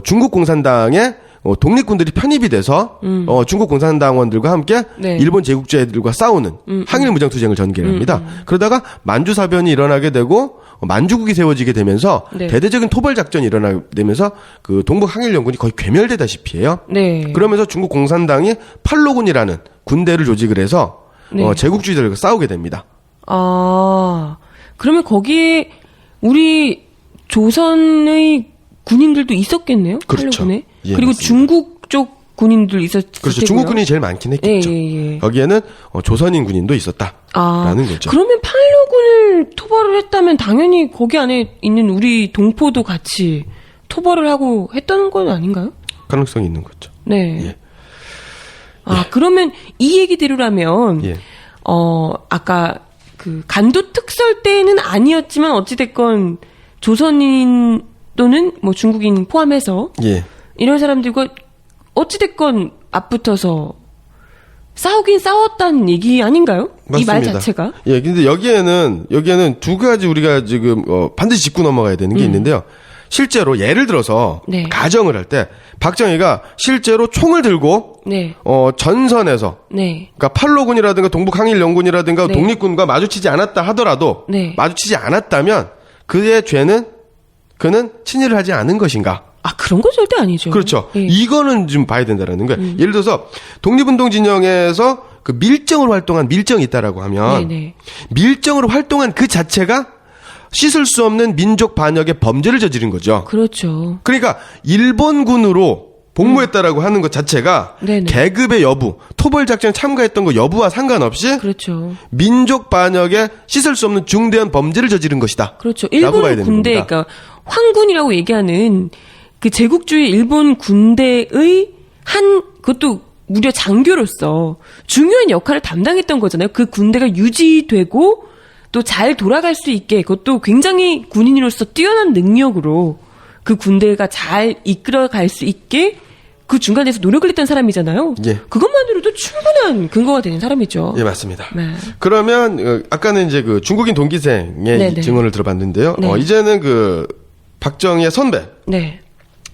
중국 공산당의 독립군들이 편입이 돼서 중국 공산당원들과 함께 네. 일본 제국주의들과 싸우는 항일 무장투쟁을 전개를 합니다. 그러다가 만주 사변이 일어나게 되고 만주국이 세워지게 되면서 네. 대대적인 토벌 작전이 일어나게 되면서 그 동북 항일 연군이 거의 괴멸되다시피 해요. 네. 그러면서 중국 공산당이 팔로군이라는 군대를 조직을 해서 네. 제국주의들과 싸우게 됩니다. 아, 그러면 거기에 우리 조선의 군인들도 있었겠네요? 그렇죠. 팔로군에? 예, 그리고 맞습니다. 중국 쪽 군인들 있었을 그렇죠. 테고요. 중국 군인이 제일 많긴 했겠죠. 예. 여기에는 조선인 군인도 있었다라는 거죠. 그러면 팔로군을 토벌을 했다면 당연히 거기 안에 있는 우리 동포도 같이 토벌을 하고 했다는 건 아닌가요? 가능성이 있는 거죠. 네. 예. 그러면 이 얘기대로라면 예. 아까 그 간도 특설 때는 아니었지만 어찌됐건 조선인 또는 뭐 중국인 포함해서 예. 이런 사람들과 어찌됐건 앞붙어서 싸우긴 싸웠다는 얘기 아닌가요? 이 말 맞습니다. 자체가? 예, 근데 여기에는 두 가지 우리가 지금 반드시 짚고 넘어가야 되는 게 있는데요. 실제로 예를 들어서 네. 가정을 할 때 박정희가 실제로 총을 들고 네. 전선에서 네. 그러니까 팔로군이라든가 동북 항일 연군이라든가 네. 독립군과 마주치지 않았다 하더라도 네. 마주치지 않았다면 그의 죄는 그는 친일을 하지 않은 것인가? 그런 건 절대 아니죠. 그렇죠. 예. 이거는 좀 봐야 된다라는 거예요. 예를 들어서 독립운동 진영에서 그 밀정으로 활동한 밀정이 있다라고 하면 네네. 밀정으로 활동한 그 자체가 씻을 수 없는 민족 반역의 범죄를 저지른 거죠. 그렇죠. 그러니까 일본군으로 복무했다라고 하는 것 자체가 네네. 계급의 여부, 토벌 작전에 참가했던 거 여부와 상관없이 그렇죠. 민족 반역에 씻을 수 없는 중대한 범죄를 저지른 것이다. 그렇죠. 라고 봐야 일본 되는 군대, 겁니다. 그러니까 황군이라고 얘기하는 그 제국주의 일본 군대의 그것도 무려 장교로서 중요한 역할을 담당했던 거잖아요. 그 군대가 유지되고 또 잘 돌아갈 수 있게 그것도 굉장히 군인으로서 뛰어난 능력으로 그 군대가 잘 이끌어갈 수 있게 그 중간에서 노력을 했던 사람이잖아요. 예. 그것만으로도 충분한 근거가 되는 사람이죠. 예, 맞습니다. 네. 그러면 아까는 이제 그 중국인 동기생의 네네. 증언을 들어봤는데요. 네. 이제는 그 박정희의 선배 네.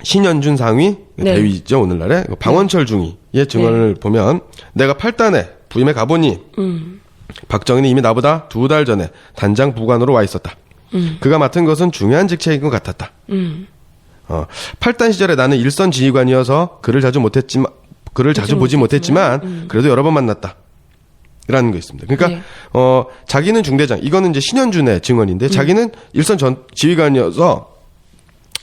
신현준 상위 네. 대위죠 오늘날에 방원철 중위의 증언을 보면 내가 8단에 부임해 가보니 박정희는 이미 나보다 2달 전에 단장 부관으로 와 있었다. 그가 맡은 것은 중요한 직책인 것 같았다. 8단 시절에 나는 일선 지휘관이어서 그를 자주 보지 못했지만 그래도 여러 번 만났다. 라는 거 있습니다. 그러니까 네. 자기는 중대장, 이거는 이제 신현준의 증언인데 자기는 일선 지휘관이어서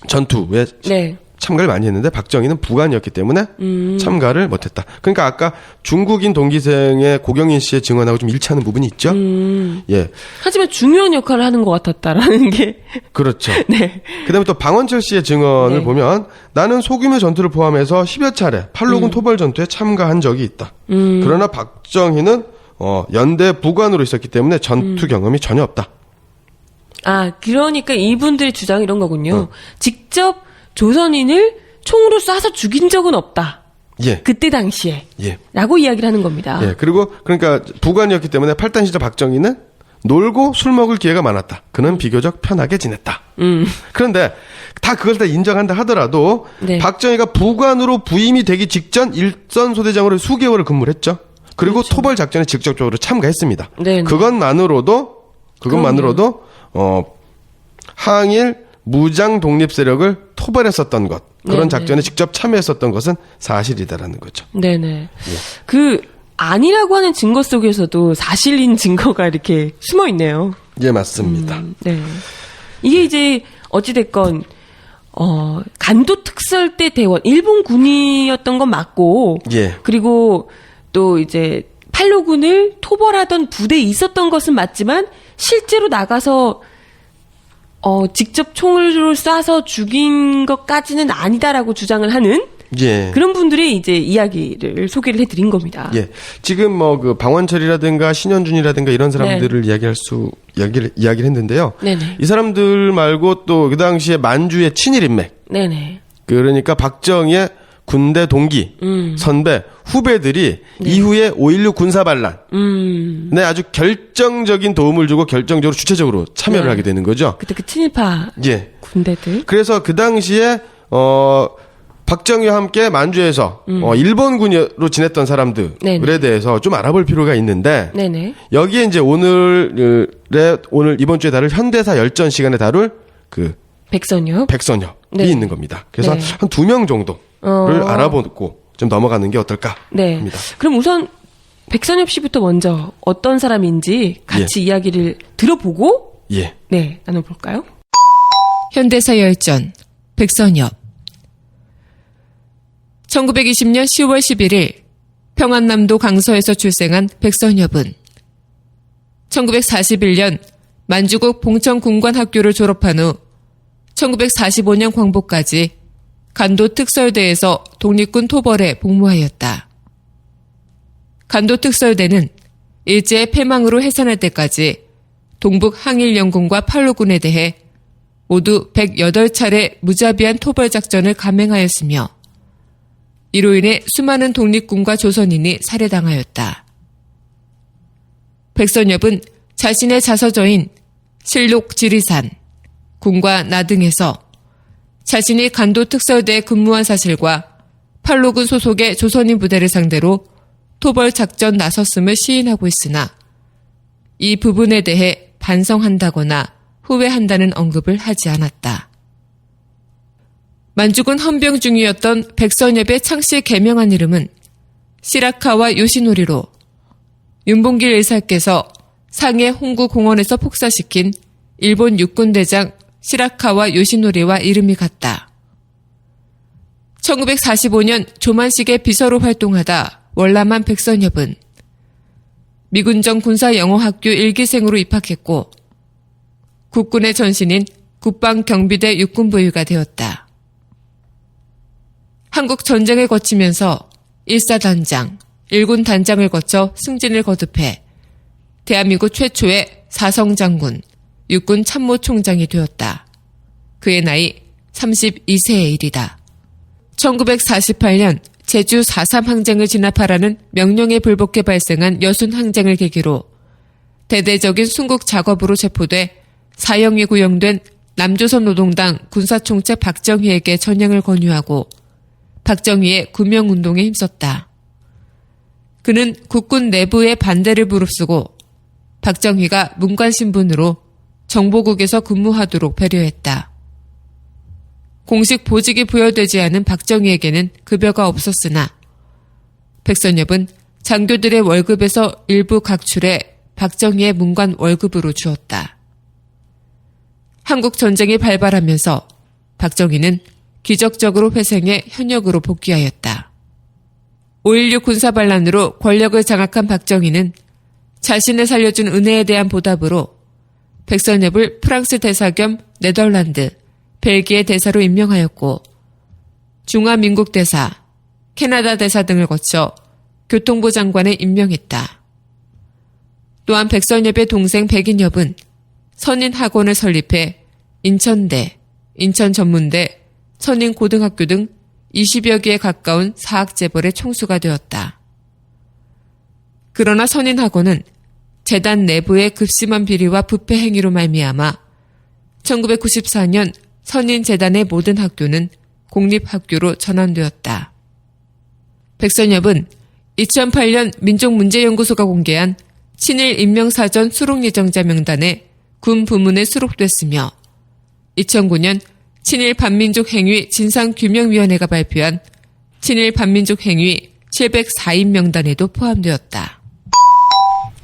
전투에 네. 참가를 많이 했는데 박정희는 부관이었기 때문에 참가를 못했다. 그러니까 아까 중국인 동기생의 고경인 씨의 증언하고 좀 일치하는 부분이 있죠. 예, 하지만 중요한 역할을 하는 것 같았다라는 게. 그렇죠. 네. 그다음에 또 방원철 씨의 증언을 네. 보면 나는 소규모 전투를 포함해서 10여 차례 팔로군 토벌 전투에 참가한 적이 있다. 그러나 박정희는 연대 부관으로 있었기 때문에 전투 경험이 전혀 없다. 아, 그러니까 이분들의 주장이 이런 거군요. 직접 조선인을 총으로 쏴서 죽인 적은 없다. 예. 그때 당시에. 예. 라고 이야기를 하는 겁니다. 예. 그리고 그러니까 부관이었기 때문에 8단 시절 박정희는 놀고 술 먹을 기회가 많았다. 그는 비교적 편하게 지냈다. 그런데 다 그걸 다 인정한다 하더라도 네. 박정희가 부관으로 부임이 되기 직전 일선 소대장으로 수개월을 근무를 했죠. 그리고 그렇죠. 토벌 작전에 직접적으로 참가했습니다. 네네. 그것만으로도 항일 무장 독립 세력을 토벌했었던 것, 그런 네네. 작전에 직접 참여했었던 것은 사실이다라는 거죠. 네네. 아니라고 하는 증거 속에서도 사실인 증거가 이렇게 숨어 있네요. 예, 맞습니다. 네. 이게 이제, 어찌됐건, 간도 특설대 대원, 일본 군이었던 건 맞고, 예. 그리고 또 이제, 팔로군을 토벌하던 부대에 있었던 것은 맞지만, 실제로 나가서, 직접 총으로 쏴서 죽인 것까지는 아니다라고 주장을 하는, 예. 그런 분들의 이제 이야기를 소개를 해드린 겁니다. 예. 지금 그 방원철이라든가 신현준이라든가 이런 사람들을 이야기를 했는데요. 네네. 이 사람들 말고 또 그 당시에 만주의 친일 인맥. 네네. 그러니까 박정희의 군대 동기, 선배, 후배들이 이후에 5.16 군사반란. 네, 아주 결정적인 도움을 주고 결정적으로 주체적으로 참여를 네. 하게 되는 거죠. 그때 그 친일파 예. 군대들. 그래서 그 당시에 박정희와 함께 만주에서 일본군으로 지냈던 사람들에 네네. 대해서 좀 알아볼 필요가 있는데 네네. 여기에 이제 오늘 이번 주에 다룰 현대사 열전 시간에 다룰 그 백선엽. 백선엽이 네. 있는 겁니다. 그래서 네. 한 2명 정도를 알아보고 좀 넘어가는 게 어떨까 네. 합니다. 그럼 우선 백선엽 씨부터 먼저 어떤 사람인지 같이 이야기를 들어보고 예. 네, 나눠볼까요? 현대사 열전 백선엽 1920년 10월 11일 평안남도 강서에서 출생한 백선엽은 1941년 만주국 봉천군관학교를 졸업한 후 1945년 광복까지 간도특설대에서 독립군 토벌에 복무하였다. 간도특설대는 일제의 패망으로 해산할 때까지 동북 항일연군과 팔로군에 대해 모두 108차례 무자비한 토벌 작전을 감행하였으며 이로 인해 수많은 독립군과 조선인이 살해당하였다. 백선엽은 자신의 자서저인 실록 지리산, 군과 나 등에서 자신이 간도특설대에 근무한 사실과 팔로군 소속의 조선인 부대를 상대로 토벌 작전 나섰음을 시인하고 있으나 이 부분에 대해 반성한다거나 후회한다는 언급을 하지 않았다. 만주군 헌병 중이었던 백선엽의 창씨 개명한 이름은 시라카와 요시노리로 윤봉길 의사께서 상해 홍구공원에서 폭사시킨 일본 육군대장 시라카와 요시노리와 이름이 같다. 1945년 조만식의 비서로 활동하다 월남한 백선엽은 미군정 군사영어학교 1기생으로 입학했고 국군의 전신인 국방경비대 육군부위가 되었다. 한국 전쟁을 거치면서 1사단장, 1군 단장을 거쳐 승진을 거듭해 대한민국 최초의 사성장군, 육군 참모총장이 되었다. 그의 나이 32세의 일이다. 1948년 제주 4.3 항쟁을 진압하라는 명령에 불복해 발생한 여순 항쟁을 계기로 대대적인 순국 작업으로 체포돼 사형이 구형된 남조선 노동당 군사총책 박정희에게 전향을 권유하고 박정희의 구명운동에 힘썼다. 그는 국군 내부의 반대를 무릅쓰고 박정희가 문관 신분으로 정보국에서 근무하도록 배려했다. 공식 보직이 부여되지 않은 박정희에게는 급여가 없었으나 백선엽은 장교들의 월급에서 일부 각출해 박정희의 문관 월급으로 주었다. 한국 전쟁이 발발하면서 박정희는 기적적으로 회생해 현역으로 복귀하였다. 5.16 군사반란으로 권력을 장악한 박정희는 자신을 살려준 은혜에 대한 보답으로 백선엽을 프랑스 대사 겸 네덜란드, 벨기에 대사로 임명하였고 중화민국 대사, 캐나다 대사 등을 거쳐 교통부 장관에 임명했다. 또한 백선엽의 동생 백인엽은 선인학원을 설립해 인천대, 인천전문대, 선인고등학교 등 20여 개에 가까운 사학재벌의 총수가 되었다. 그러나 선인학원은 재단 내부의 급심한 비리와 부패 행위로 말미암아 1994년 선인재단의 모든 학교는 공립학교로 전환되었다. 백선엽은 2008년 민족문제연구소가 공개한 친일 임명사전 수록예정자 명단에 군 부문에 수록됐으며 2009년 친일 반민족 행위 진상규명위원회가 발표한 친일 반민족 행위 704인 명단에도 포함되었다.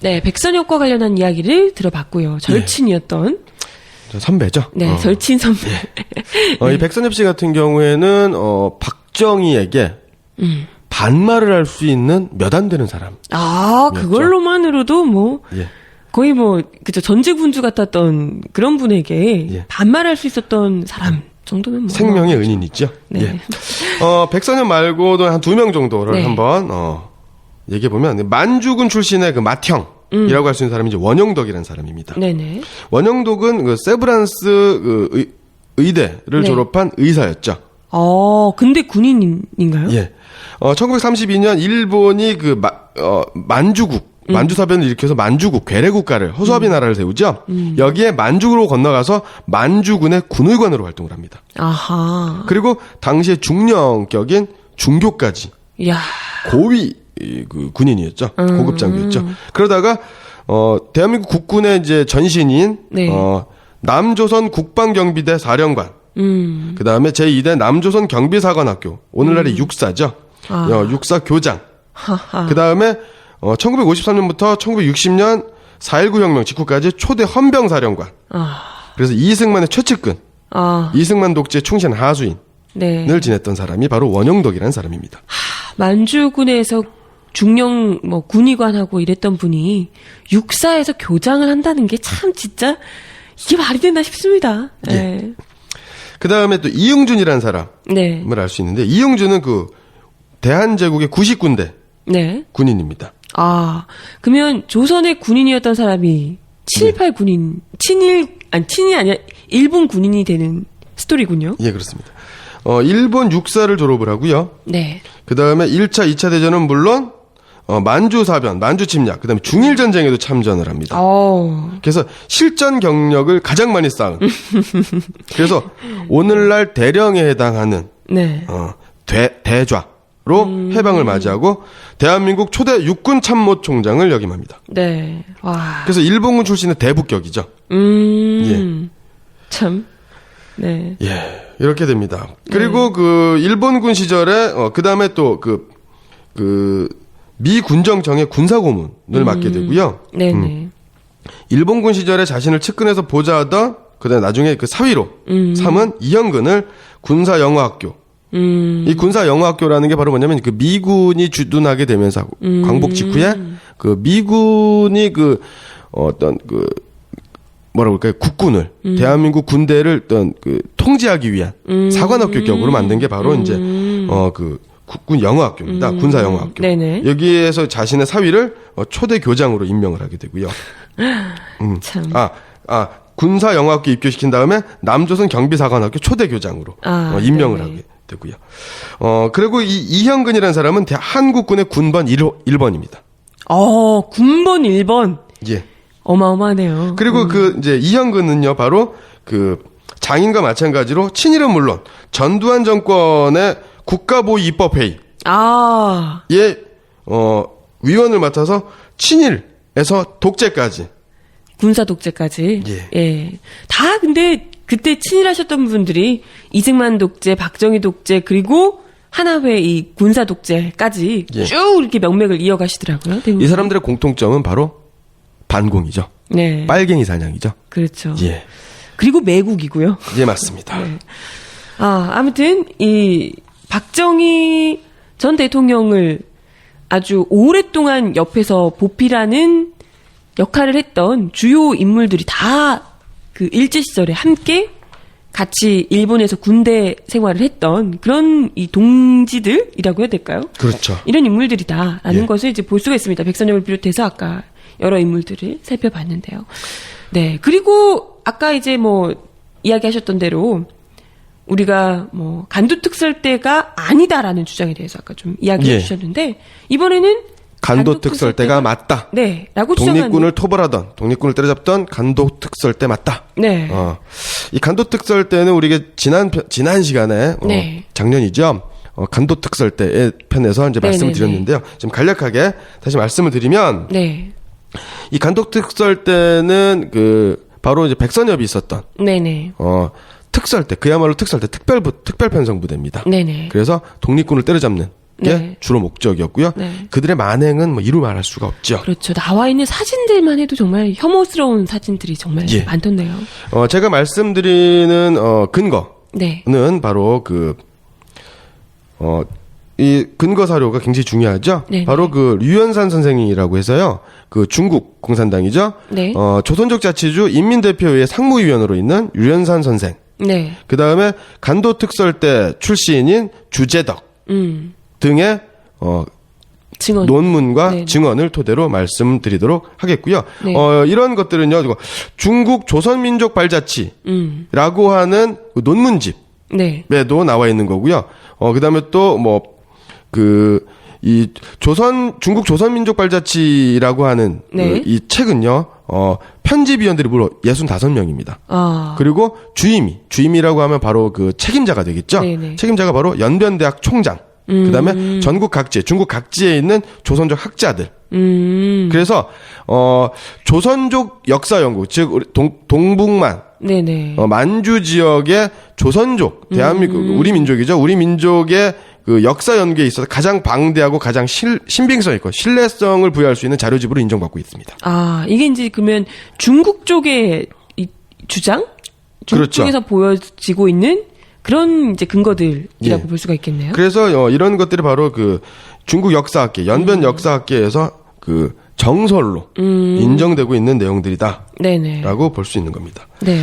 네, 백선엽과 관련한 이야기를 들어봤고요. 절친이었던 선배죠. 네, 절친 선배. 이 백선엽 씨 같은 경우에는 박정희에게 반말을 할 수 있는 몇 안 되는 사람. 아, 그걸로만으로도 뭐 예. 거의 뭐 그죠 전직군주 같았던 그런 분에게 예. 반말할 수 있었던 사람 정도면 뭐 생명의 은인이죠. 네. 예. 백선엽 말고도 한 2명 정도를 네. 한번 얘기해 보면 만주군 출신의 그 맏형이라고 할 수 있는 사람이 이제 원영덕이라는 사람입니다. 네네. 원영덕은 그 세브란스 그 의대를 네. 졸업한 의사였죠. 근데 군인인가요? 예. 1932년 일본이 그 만주국 만주사변을 일으켜서 만주국 괴뢰국가를 허수아비 나라를 세우죠. 여기에 만주국으로 건너가서 만주군의 군의관으로 활동을 합니다. 아하. 그리고 당시에 중령격인 중교까지 이야. 고위 그 군인이었죠. 고급 장교였죠. 그러다가 대한민국 국군의 이제 전신인 네. 남조선 국방경비대 사령관. 그다음에 제2대 남조선 경비사관학교. 오늘날의 육사죠. 육사 교장. 하하. 그다음에 1953년부터 1960년 4.19 혁명 직후까지 초대 헌병사령관. 그래서 이승만의 최측근. 이승만 독재 충신 하수인을 네. 지냈던 사람이 바로 원영덕이라는 사람입니다. 만주군에서 중령 뭐 군의관하고 이랬던 분이 육사에서 교장을 한다는 게 참 진짜 이게 말이 되나 싶습니다. 예. 네. 그다음에 또 이응준이라는 사람을 네. 알 수 있는데 이응준은 그 대한제국의 99군대 네. 군인입니다. 그러면 조선의 군인이었던 사람이 7.18 군인, 친일이 아니라 일본 군인이 되는 스토리군요. 예, 그렇습니다. 일본 육사를 졸업을 하고요. 네. 그다음에 1차, 2차 대전은 물론 만주사변, 만주침략, 그다음에 중일전쟁에도 참전을 합니다. 그래서 실전 경력을 가장 많이 쌓은. 그래서 오늘날 대령에 해당하는 네. 대좌로 해방을 맞이하고 대한민국 초대 육군 참모총장을 역임합니다. 네. 와. 그래서 일본군 출신의 대북격이죠. 예. 참. 네. 예, 이렇게 됩니다. 그리고 그 일본군 시절에 그다음에 또 미 군정청의 군사고문을 맡게 되고요. 네네. 일본군 시절에 자신을 측근해서 보좌하던 그다음에 나중에 그 사위로 삼은 이형근을 군사영어학교. 이 군사영어학교라는 게 바로 뭐냐면 그 미군이 주둔하게 되면서 광복 직후에 그 미군이 그 어떤 그 뭐라 그럴까요? 국군을 대한민국 군대를 어떤 그 통제하기 위한 사관학교 격으로 만든 게 바로 이제 그 국군 영어학교입니다. 군사 영어학교. 네네. 여기에서 자신의 사위를 초대 교장으로 임명을 하게 되고요. 참. 군사 영어학교 입교시킨 다음에 남조선 경비사관학교 초대 교장으로 임명을 네네. 하게 되고요. 그리고 이 이형근이라는 사람은 한국군의 군번 1번입니다. 군번 1번. 예. 어마어마하네요. 그리고 그 이제 이형근은요 바로 그 장인과 마찬가지로 친일은 물론 전두환 정권의 국가보위 입법회의 위원을 맡아서 친일에서 독재까지 군사 독재까지. 예. 다 근데 그때 친일하셨던 분들이 이승만 독재, 박정희 독재 그리고 하나회 이 군사 독재까지 쭉 이렇게 명맥을 이어가시더라고요. 이 사람들의 공통점은 바로 반공이죠. 네. 빨갱이 사냥이죠. 그렇죠. 예. 그리고 매국이고요. 예, 맞습니다. 네. 아무튼 이 박정희 전 대통령을 아주 오랫동안 옆에서 보필하는 역할을 했던 주요 인물들이 다 그 일제 시절에 함께 같이 일본에서 군대 생활을 했던 그런 이 동지들이라고 해야 될까요? 그렇죠. 이런 인물들이다라는 예. 것을 이제 볼 수가 있습니다. 백선엽을 비롯해서 아까 여러 인물들을 살펴봤는데요. 네. 그리고 아까 이제 뭐 이야기하셨던 대로 우리가 뭐 간도특설대가 아니다라는 주장에 대해서 아까 좀 이야기해 예. 주셨는데 이번에는 간도특설대가 맞다. 네. 라고 주장하는 독립군을 토벌하던, 독립군을 때려잡던 간도특설대 맞다. 네. 이 간도특설대는 우리가 지난 시간에 네. 작년이죠. 간도특설대의 편에서 이제 말씀드렸는데요. 좀 간략하게 다시 말씀을 드리면 네. 이 간도특설대는 바로 이제 백선엽이 있었던 네네. 특설대, 그야말로 특설대, 특별편성부대입니다. 네네. 그래서 독립군을 때려잡는 게 네. 주로 목적이었고요. 네. 그들의 만행은 뭐 이루 말할 수가 없죠. 그렇죠. 나와 있는 사진들만 해도 정말 혐오스러운 사진들이 정말 예. 많던데요. 제가 말씀드리는 근거는 네. 바로 이 근거 사료가 굉장히 중요하죠. 네네. 바로 류현산 선생이라고 해서요. 중국 공산당이죠. 네. 조선족 자치주 인민대표회의 상무위원으로 있는 류현산 선생. 네. 그 다음에 간도특설대 출신인 주재덕 등의 증언. 논문과 네네. 증언을 토대로 말씀드리도록 하겠고요. 네. 이런 것들은요, 중국 조선민족 발자취라고 하는 논문집에도 네. 나와 있는 거고요. 그 다음에 또 중국 조선민족 발자취라고 하는 네. 이 책은요, 편집위원들이 무려 65명입니다. 그리고 주임이라고 하면 바로 책임자가 되겠죠. 네네. 책임자가 바로 연변대학 총장. 그다음에 중국 각지에 있는 조선족 학자들. 그래서 조선족 역사 연구, 즉 우리 동북만 네네. 만주 지역의 조선족, 대한민국 우리 민족이죠. 우리 민족의 역사 연구에 있어서 가장 방대하고 가장 신빙성 있고 신뢰성을 부여할 수 있는 자료집으로 인정받고 있습니다. 이게 이제 그러면 중국 쪽의 이 주장? 중국 그렇죠. 쪽에서 보여지고 있는 그런 이제 근거들이라고 예. 볼 수가 있겠네요. 그래서 이런 것들이 바로 중국 역사학계, 연변 역사학계에서 정설로 인정되고 있는 내용들이다라고 네네. 볼 수 있는 겁니다. 네.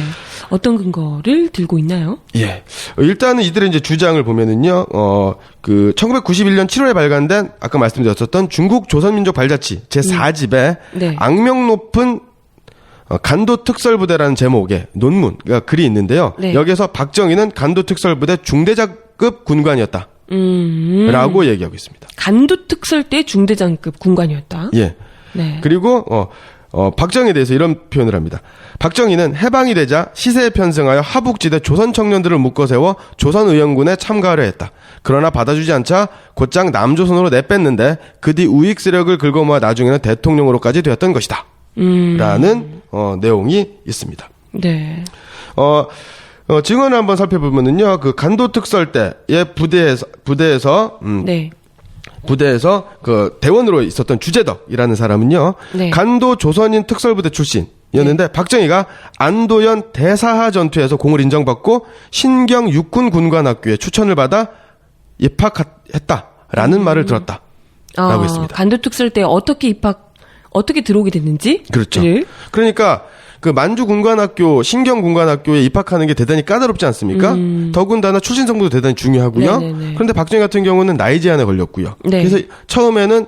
어떤 근거를 들고 있나요? 예. 일단은 이들의 이제 주장을 보면은요, 1991년 7월에 발간된 아까 말씀드렸었던 중국 조선민족 발자취 제4집에 네. 악명 높은 간도특설부대라는 제목의 논문, 그러니까 글이 있는데요. 네. 여기서 박정희는 간도특설부대 중대장급 군관이었다. 라고 얘기하고 있습니다. 간도특설대 중대장급 군관이었다. 예. 네. 그리고, 박정희에 대해서 이런 표현을 합니다. 박정희는 해방이 되자 시세에 편승하여 하북지대 조선 청년들을 묶어 세워 조선의원군에 참가하려 했다. 그러나 받아주지 않자 곧장 남조선으로 내뺐는데 그 뒤 우익 세력을 긁어 모아 나중에는 대통령으로까지 되었던 것이다. 라는 내용이 있습니다. 네. 증언을 한번 살펴보면은요, 간도특설대의 부대에서 네. 대원으로 있었던 주재덕이라는 사람은요, 네. 간도 조선인 특설부대 출신이었는데 박정희가 안도연 대사하 전투에서 공을 인정받고 신경 육군 군관학교에 추천을 받아 입학했다라는 말을 들었다. 라고 했습니다. 간도특설대 어떻게 들어오게 됐는지? 그렇죠. 그러니까 만주 군관학교, 신경 군관학교에 입학하는 게 대단히 까다롭지 않습니까? 더군다나 출신 성분도 대단히 중요하고요. 네네네. 그런데 박정희 같은 경우는 나이 제한에 걸렸고요. 네. 그래서 처음에는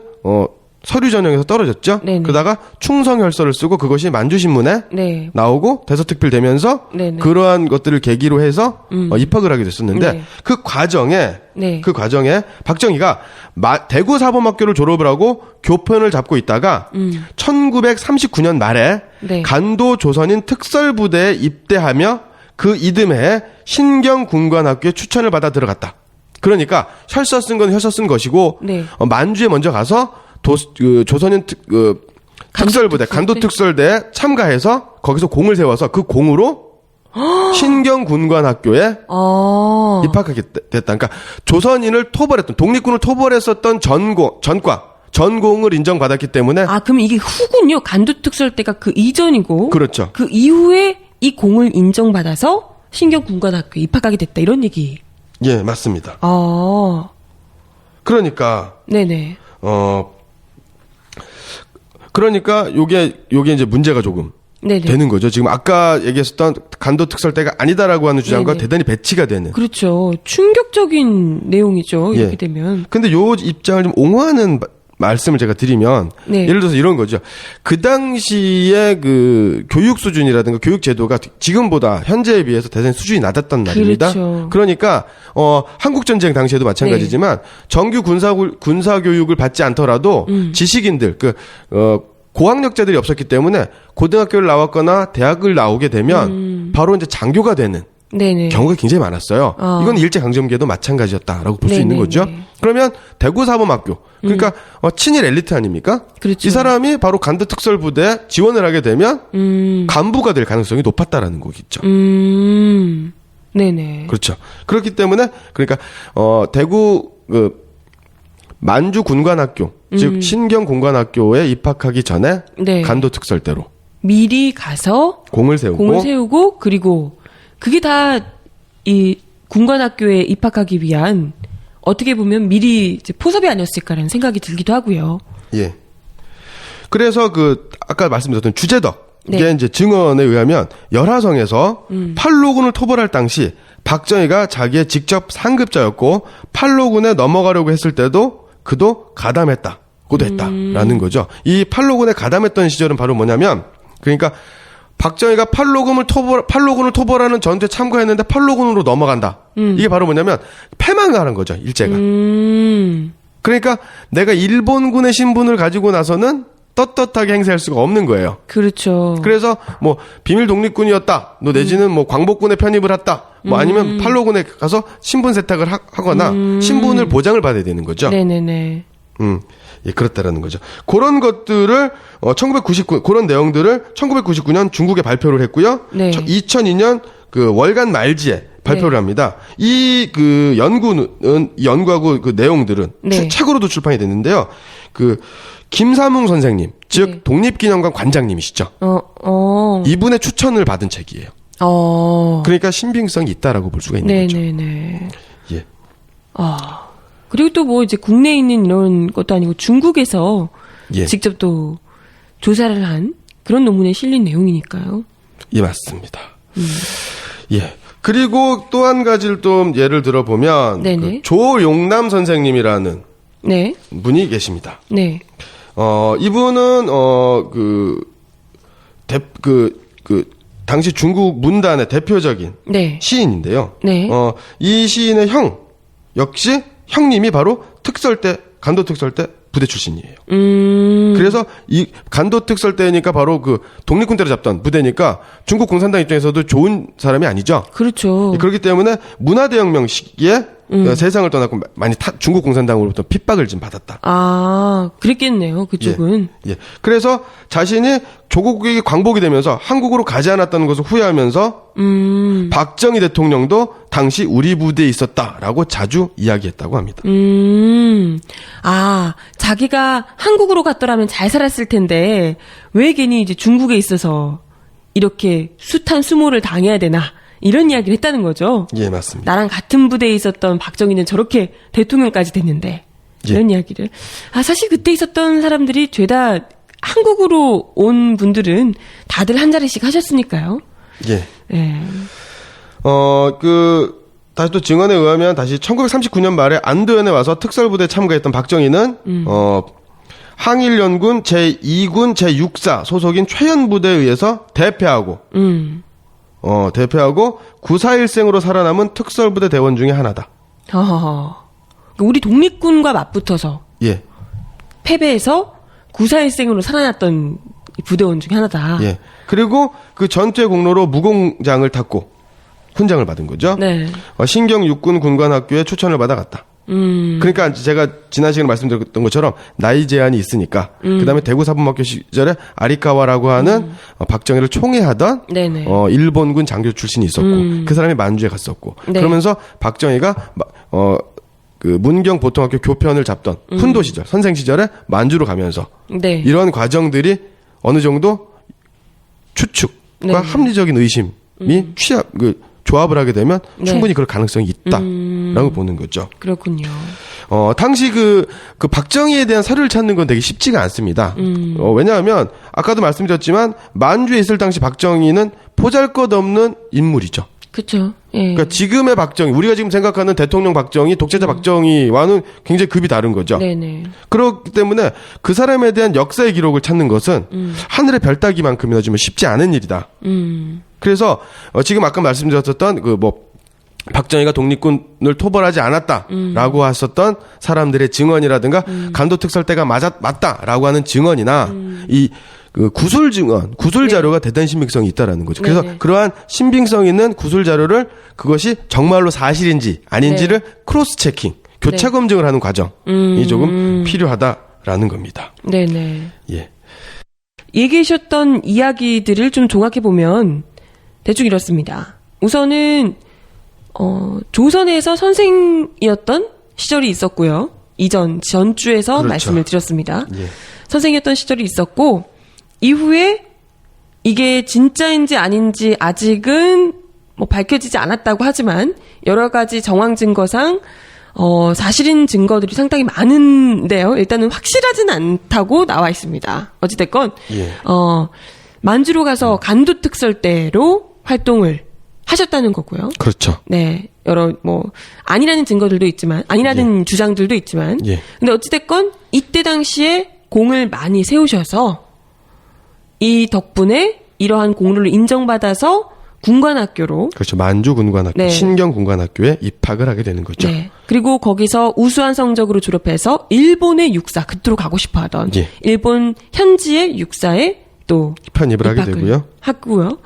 서류 전형에서 떨어졌죠. 네네. 그러다가 충성혈서를 쓰고 그것이 만주신문에 네. 나오고 대서특필되면서 네네. 그러한 것들을 계기로 해서 입학을 하게 됐었는데 네. 그 과정에 네. 박정희가 대구 사범학교를 졸업을 하고 교편을 잡고 있다가 1939년 말에 네. 간도 조선인 특설부대에 입대하며 그 이듬해에 신경군관학교에 추천을 받아 들어갔다. 그러니까 혈서 쓴 건 혈서 쓴 것이고 네. 만주에 먼저 가서 조선인 특설부대 간도특설대에 참가해서 거기서 공을 세워서 그 공으로 신경군관학교에 입학하게 됐다. 그러니까 조선인을 토벌했던 독립군을 토벌했었던 전공을 인정받았기 때문에 그럼 이게 후군요. 간도특설대가 그 이전이고 그렇죠. 그 이후에 이 공을 인정받아서 신경군관학교에 입학하게 됐다 이런 얘기. 예, 맞습니다. 아, 그러니까 네네. 그러니까 요게 이제 문제가 조금 네네. 되는 거죠. 지금 아까 얘기했었던 간도 특설대가 아니다라고 하는 주장과 네네. 대단히 배치가 되는. 그렇죠. 충격적인 내용이죠. 이렇게 예. 되면. 근데 요 입장을 좀 옹호하는 말씀을 제가 드리면 네. 예를 들어서 이런 거죠. 그 당시에 그 교육 수준이라든가 교육 제도가 지금보다 현재에 비해서 대단히 수준이 낮았단 말입니다. 그렇죠. 그러니까 한국 전쟁 당시에도 마찬가지지만 정규 군사 교육을 받지 않더라도 지식인들 고학력자들이 없었기 때문에 고등학교를 나왔거나 대학을 나오게 되면 바로 이제 장교가 되는 네네. 경우가 굉장히 많았어요. 이건 일제강점기에도 마찬가지였다라고 볼 수 있는 네네네. 거죠. 그러면 대구사범학교, 그러니까 친일 엘리트 아닙니까? 그렇죠. 이 사람이 바로 간도특설부대에 지원을 하게 되면 간부가 될 가능성이 높았다라는 거겠죠. 네네. 그렇죠. 그렇기 때문에 그러니까 대구 만주군관학교, 즉 신경군관학교에 입학하기 전에 네. 간도특설대로 미리 가서 공을 세우고 그리고 그게 다 이 군관학교에 입학하기 위한 어떻게 보면 미리 이제 포섭이 아니었을까라는 생각이 들기도 하고요. 예. 그래서 아까 말씀드렸던 주제덕 네. 이게 이제 증언에 의하면 열화성에서 팔로군을 토벌할 당시 박정희가 자기의 직접 상급자였고 팔로군에 넘어가려고 했을 때도 그도 가담했다고도 했다라는 거죠. 이 팔로군에 가담했던 시절은 바로 뭐냐면 그러니까 박정희가 팔로군을 토벌하는 전투에 참가했는데 팔로군으로 넘어간다. 이게 바로 뭐냐면 패망하는 거죠, 일제가. 그러니까 내가 일본군의 신분을 가지고 나서는 떳떳하게 행세할 수가 없는 거예요. 그렇죠. 그래서 뭐 비밀 독립군이었다. 너 내지는 뭐 광복군에 편입을 했다. 뭐 아니면 팔로군에 가서 신분 세탁을 하거나 신분을 보장을 받아야 되는 거죠. 네네네. 예, 그렇다라는 거죠. 그런 것들을 1999 그런 내용들을 1999년 중국에 발표를 했고요. 네. 2002년 그 월간 말지에 발표를 네. 합니다. 이 연구하고 그 내용들은 네. 책으로도 출판이 됐는데요. 김삼웅 선생님, 즉 네. 독립기념관 관장님이시죠. 이분의 추천을 받은 책이에요. 그러니까 신빙성이 있다라고 볼 수가 있는 거죠. 네네네. 예. 그리고 또 뭐 이제 국내에 있는 이런 것도 아니고 중국에서 예. 직접 또 조사를 한 그런 논문에 실린 내용이니까요. 예, 맞습니다. 예. 그리고 또 한 가지를 또 예를 들어보면 네네. 조용남 선생님이라는 네. 분이 계십니다. 네. 이분은 당시 중국 문단의 대표적인 네. 시인인데요. 네. 이 시인의 형 역시 형님이 바로 간도 특설대 부대 출신이에요. 그래서 이 간도 특설대니까 바로 독립군 때려잡던 부대니까 중국 공산당 입장에서도 좋은 사람이 아니죠. 그렇죠. 그렇기 때문에 문화대혁명 시기에 세상을 떠났고 많이 중국 공산당으로부터 핍박을 좀 받았다. 그랬겠네요. 그쪽은. 예. 그래서 자신이 조국이 광복이 되면서 한국으로 가지 않았다는 것을 후회하면서 박정희 대통령도 당시 우리 부대에 있었다라고 자주 이야기했다고 합니다. 자기가 한국으로 갔더라면 잘 살았을 텐데 왜 괜히 이제 중국에 있어서 이렇게 숱한 수모를 당해야 되나 이런 이야기를 했다는 거죠. 예, 맞습니다. 나랑 같은 부대에 있었던 박정희는 저렇게 대통령까지 됐는데 이런 이야기를. 사실 그때 있었던 사람들이 죄다 한국으로 온 분들은 다들 한 자리씩 하셨으니까요. 예. 예. 다시 또 증언에 의하면 다시 1939년 말에 안도현에 와서 특설부대에 참가했던 박정희는 항일연군 제2군 제6사 소속인 최연부대에 의해서 대패하고 9.4일생으로 살아남은 특설부대 대원 중에 하나다. 우리 독립군과 맞붙어서 예. 패배해서 9.4일생으로 살아났던 부대원 중에 하나다. 예. 그리고 그 전투의 공로로 무공장을 탔고 훈장을 받은 거죠. 네. 신경 육군 군관학교에 추천을 받아 갔다. 그러니까 제가 지난 시간에 말씀드렸던 것처럼 나이 제한이 있으니까 그다음에 대구 사범학교 시절에 아리카와라고 하는 박정희를 총애하던 네네. 일본군 장교 출신이 있었고 그 사람이 만주에 갔었고 네. 그러면서 박정희가 문경 보통학교 교편을 잡던 훈도 시절 선생 시절에 만주로 가면서 네. 이런 과정들이 어느 정도 추측과 네. 합리적인 의심이 조합을 하게 되면 네. 충분히 그럴 가능성이 있다라고 보는 거죠. 그렇군요. 당시 그 박정희에 대한 서류를 찾는 건 되게 쉽지가 않습니다. 왜냐하면 아까도 말씀드렸지만 만주에 있을 당시 박정희는 보잘것없는 인물이죠. 그렇죠. 예. 그러니까 지금의 박정희, 우리가 지금 생각하는 대통령 박정희, 독재자 박정희와는 굉장히 급이 다른 거죠. 네네. 그렇기 때문에 그 사람에 대한 역사의 기록을 찾는 것은 하늘의 별 따기만큼이나 좀 쉽지 않은 일이다. 그래서 지금 아까 말씀드렸던 박정희가 독립군을 토벌하지 않았다라고 했었던 사람들의 증언이라든가 간도특설대가 맞다라고 하는 증언이나 그 구술 증언, 구술 자료가 대단히 신빙성이 있다라는 거죠. 그래서 네네. 그러한 신빙성 있는 구술 자료를 그것이 정말로 사실인지 아닌지를 크로스 체킹, 교차 검증을 하는 과정이 조금 필요하다라는 겁니다. 네네. 예. 얘기하셨던 이야기들을 좀 종합해 보면 대충 이렇습니다. 우선은 조선에서 선생이었던 시절이 있었고요. 전주에서 그렇죠. 말씀을 드렸습니다. 예. 선생이었던 시절이 있었고 이후에 이게 진짜인지 아닌지 아직은 밝혀지지 않았다고 하지만 여러 가지 정황 증거상 사실인 증거들이 상당히 많은데요. 일단은 확실하진 않다고 나와 있습니다. 어찌됐건 예. 만주로 가서 간도특설대로 활동을 하셨다는 거고요. 그렇죠. 네. 여러 아니라는 증거들도 있지만 아니라는 주장들도 있지만 예. 근데 어찌됐건 이때 당시에 공을 많이 세우셔서 이 덕분에 이러한 공로를 인정받아서 군관학교로 그렇죠. 만주 군관학교, 네. 신경 군관학교에 입학을 하게 되는 거죠. 네. 그리고 거기서 우수한 성적으로 졸업해서 일본의 육사 그토록 가고 싶어 하던 예. 일본 현지의 육사에 또 편입을 하게 입학을 되고요. 하고요.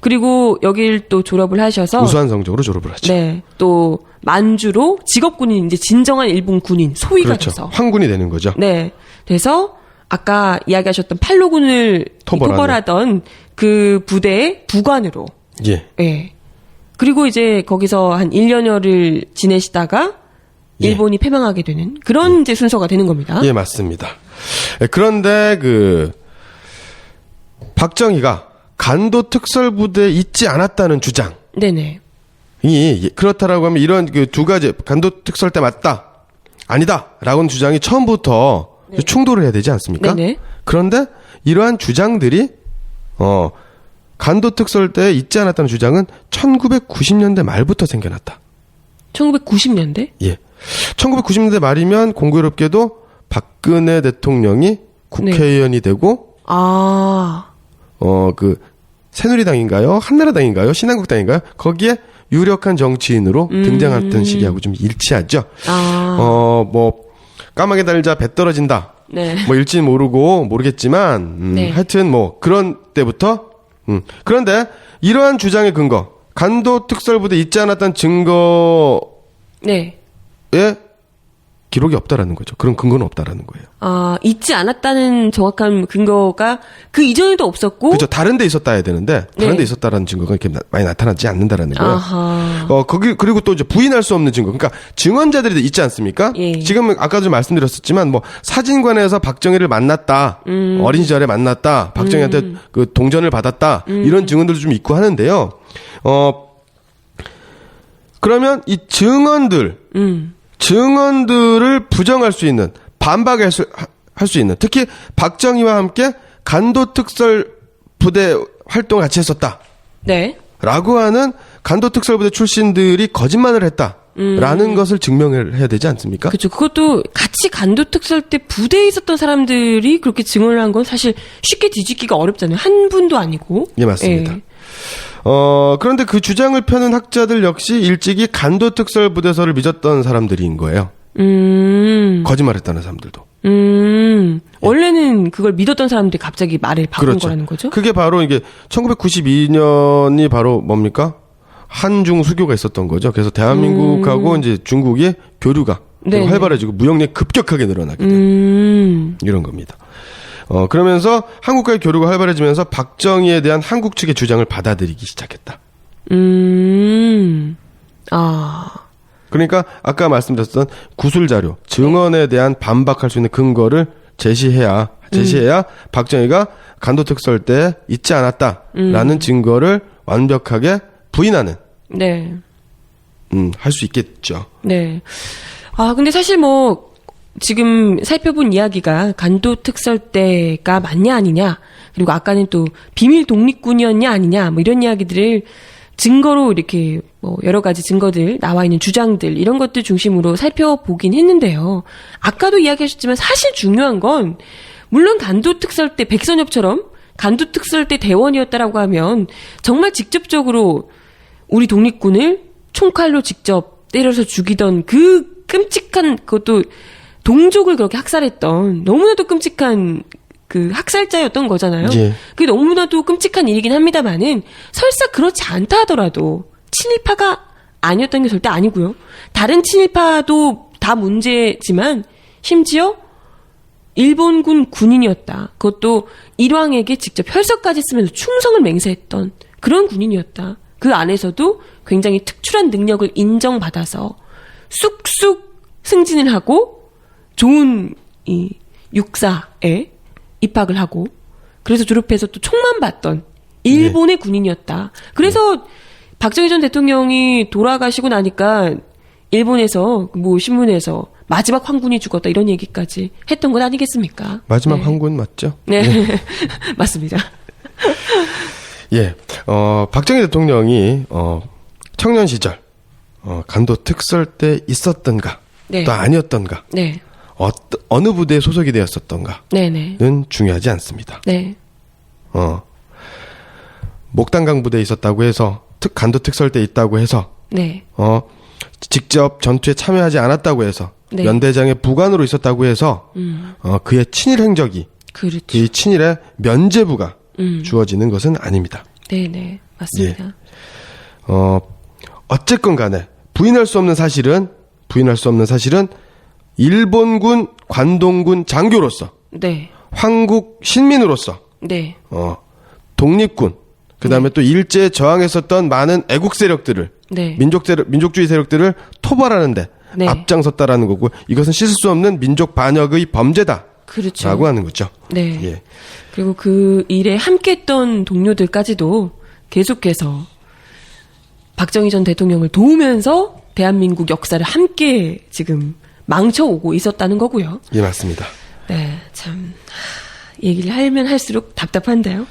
그리고 여길 또 졸업을 하셔서 우수한 성적으로 졸업을 하죠. 네. 또 만주로 직업군인 이제 진정한 일본 군인 소위가 그렇죠. 돼서 황군이 되는 거죠. 네. 그래서 아까 이야기하셨던 팔로군을 토벌하던 그 부대의 부관으로 예. 예. 그리고 이제 거기서 한 1년여를 지내시다가 예. 일본이 패망하게 되는 그런 이제 순서가 되는 겁니다. 예, 맞습니다. 그런데 박정희가 간도 특설부대에 있지 않았다는 주장이 네네. 그렇다라고 하면 이런 두 가지 간도 특설대 맞다 아니다라고는 주장이 처음부터 충돌을 해야 되지 않습니까? 네네. 그런데 이러한 주장들이 간도 특설대에 있지 않았다는 주장은 1990년대 말부터 생겨났다. 1990년대? 예. 1990년대 말이면 공교롭게도 박근혜 대통령이 국회의원이 되고 새누리당인가요? 한나라당인가요? 신한국당인가요? 거기에 유력한 정치인으로 등장했던 시기하고 좀 일치하죠. 까마귀 달자 배 떨어진다. 네. 일지는 모르겠지만 네. 하여튼 그런 때부터 그런데 이러한 주장의 근거 간도 특설부대 있지 않았다는 증거에 네. 기록이 없다라는 거죠. 그런 근거는 없다라는 거예요. 있지 않았다는 정확한 근거가 그 이전에도 없었고. 그죠. 다른 데 있었다 해야 되는데 다른 네. 데 있었다라는 증거가 이렇게 많이 나타나지 않는다라는 거예요. 아하. 그리고 또 이제 부인할 수 없는 증거. 그러니까 증언자들이 있지 않습니까? 예. 지금 아까도 말씀드렸었지만 사진관에서 박정희를 만났다. 어린 시절에 만났다. 박정희한테 동전을 받았다. 이런 증언들도 좀 있고 하는데요. 그러면 이 증언들을 부정할 수 있는, 반박할 수 있는, 특히 박정희와 함께 간도특설 부대 활동을 같이 했었다. 네. 라고 하는 간도특설부대 출신들이 거짓말을 했다라는 것을 증명을 해야 되지 않습니까? 그렇죠. 그것도 같이 간도특설대 부대에 있었던 사람들이 그렇게 증언을 한 건 사실 쉽게 뒤집기가 어렵잖아요. 한 분도 아니고. 예, 맞습니다. 예. 그런데 그 주장을 펴는 학자들 역시 일찍이 간도특설부대설을 믿었던 사람들인 거예요. 거짓말했다는 사람들도. 원래는 그걸 믿었던 사람들이 갑자기 말을 바꾼 거라는 거죠? 그게 바로 이게 1992년이 바로 뭡니까? 한중 수교가 있었던 거죠. 그래서 대한민국하고 이제 중국의 교류가 활발해지고 무역량이 급격하게 늘어나게 된 이런 겁니다. 그러면서 한국과의 교류가 활발해지면서 박정희에 대한 한국 측의 주장을 받아들이기 시작했다. 그러니까 아까 말씀드렸던 구술 자료, 증언에 대한 반박할 수 있는 근거를 제시해야 박정희가 간도특설 때 있지 않았다라는 증거를 완벽하게 부인하는 네. 할 수 있겠죠. 네. 아, 근데 사실 뭐, 지금 살펴본 이야기가 간도 특설대가 맞냐 아니냐, 그리고 아까는 또 비밀 독립군이었냐 아니냐, 뭐 이런 이야기들을 증거로 이렇게 뭐 여러 가지 증거들, 나와 있는 주장들, 이런 것들 중심으로 살펴보긴 했는데요. 아까도 이야기하셨지만 사실 중요한 건, 물론 간도 특설대, 백선엽처럼 간도 특설대 대원이었다라고 하면 정말 직접적으로 우리 독립군을 총칼로 직접 때려서 죽이던 그 끔찍한, 그것도 동족을 그렇게 학살했던 너무나도 끔찍한 그 학살자였던 거잖아요. 예. 그게 너무나도 끔찍한 일이긴 합니다만은 설사 그렇지 않다 하더라도 친일파가 아니었던 게 절대 아니고요. 다른 친일파도 다 문제지만 심지어 일본군 군인이었다. 그것도 일왕에게 직접 혈서까지 쓰면서 충성을 맹세했던 그런 군인이었다. 그 안에서도 굉장히 특출한 능력을 인정받아서 쑥쑥 승진을 하고 좋은 이 육사에 입학을 하고 그래서 졸업해서 또 총만 받던 일본의 군인이었다. 그래서 박정희 전 대통령이 돌아가시고 나니까 일본에서 뭐 신문에서 마지막 황군이 죽었다 이런 얘기까지 했던 것 아니겠습니까? 마지막 네. 황군 맞죠? 네. 맞습니다. 예. 박정희 대통령이 청년 시절 간도 특설 때 있었던가 네. 또 아니었던가 네. 어느 부대에 소속이 되었었던가는 네네. 중요하지 않습니다. 네. 목단강 부대에 있었다고 해서 간도 특설 때 있다고 해서 네. 직접 전투에 참여하지 않았다고 해서 네. 연대장의 부관으로 있었다고 해서 그의 친일 행적이 그렇죠. 그의 친일의 면죄부가 주어지는 것은 아닙니다. 네네. 맞습니다. 어쨌건 간에 부인할 수 없는 사실은 일본군 관동군 장교로서 네. 황국 신민으로서 네. 독립군 그다음에 또 일제에 저항했었던 많은 애국 세력들을 네. 민족주의 세력들을 토벌하는데 네. 앞장섰다라는 거고 이것은 씻을 수 없는 민족 반역의 범죄다라고 그렇죠. 하는 거죠. 네. 예. 그리고 그 일에 함께했던 동료들까지도 계속해서 박정희 전 대통령을 도우면서 대한민국 역사를 함께 지금 망쳐오고 있었다는 거고요. 예, 맞습니다. 네, 참 얘기를 하면 할수록 답답한데요.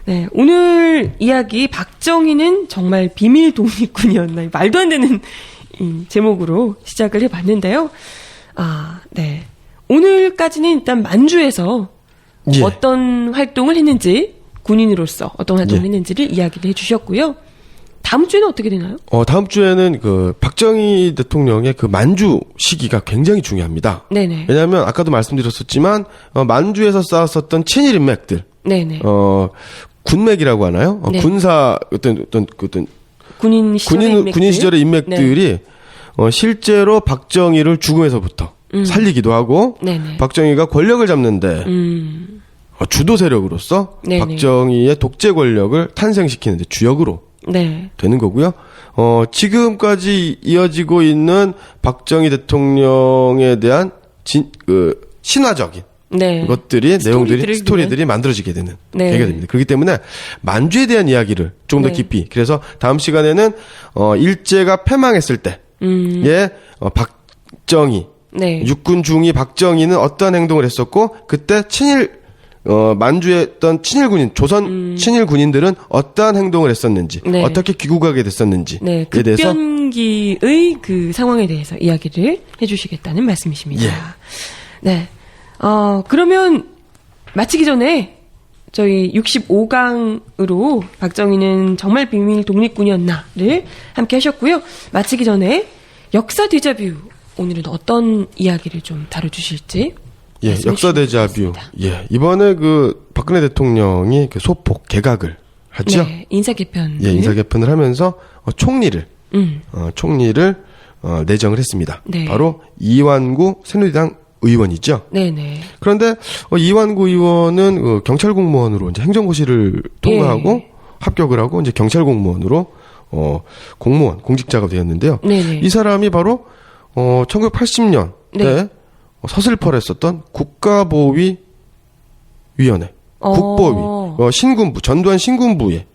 네, 오늘 이야기 박정희는 정말 비밀 독립군이었나 말도 안 되는 이 제목으로 시작을 해봤는데요. 아, 네. 오늘까지는 일단 만주에서 예. 어떤 활동을 했는지 군인으로서 어떤 활동을 예. 했는지를 이야기를 해주셨고요. 다음 주에는 어떻게 되나요? 다음 주에는 그 박정희 대통령의 그 만주 시기가 굉장히 중요합니다. 네네. 왜냐하면 아까도 말씀드렸었지만 만주에서 쌓았었던 친일 인맥들, 네네. 군맥이라고 하나요? 네. 군사 어떤 군인 시절의 인맥들이 실제로 박정희를 죽음에서부터 살리기도 하고 네네. 박정희가 권력을 잡는데 주도 세력으로서 네네. 박정희의 독재 권력을 탄생시키는데 주역으로 네. 되는 거고요. 지금까지 이어지고 있는 박정희 대통령에 대한 신화적인 네. 것들이 스토리들이 만들어지게 되는 네. 계기가 됩니다. 그렇기 때문에 만주에 대한 이야기를 좀 더 네. 깊이 그래서 다음 시간에는 일제가 패망했을 때의 박정희 네. 육군 중위 박정희는 어떤 행동을 했었고 그때 만주에 있던 친일군인 조선 친일군인들은 어떠한 행동을 했었는지 네. 어떻게 귀국하게 됐었는지에 네. 대해서 급변기의 그 상황에 대해서 이야기를 해주시겠다는 말씀이십니다. 예. 네. 그러면 마치기 전에 저희 65강으로 박정희는 정말 비밀 독립군이었나를 함께 하셨고요. 마치기 전에 역사 데자뷰 오늘은 어떤 이야기를 좀 다뤄주실지. 예, 역사 데자뷰. 예, 이번에 그 박근혜 대통령이 그 소폭 개각을 하죠. 네, 인사 개편. 예, 인사 개편을 하면서 총리를 내정을 했습니다. 네. 바로 이완구 새누리당 의원이죠. 네네. 그런데 이완구 의원은 경찰 공무원으로 이제 행정고시를 통과하고 예. 합격을 하고 이제 경찰 공무원으로 공무원 공직자가 되었는데요. 네네. 이 사람이 바로 1980년대 네. 서슬펄 했었던 국가보위위원회, 국보위, 신군부, 전두환 신군부에.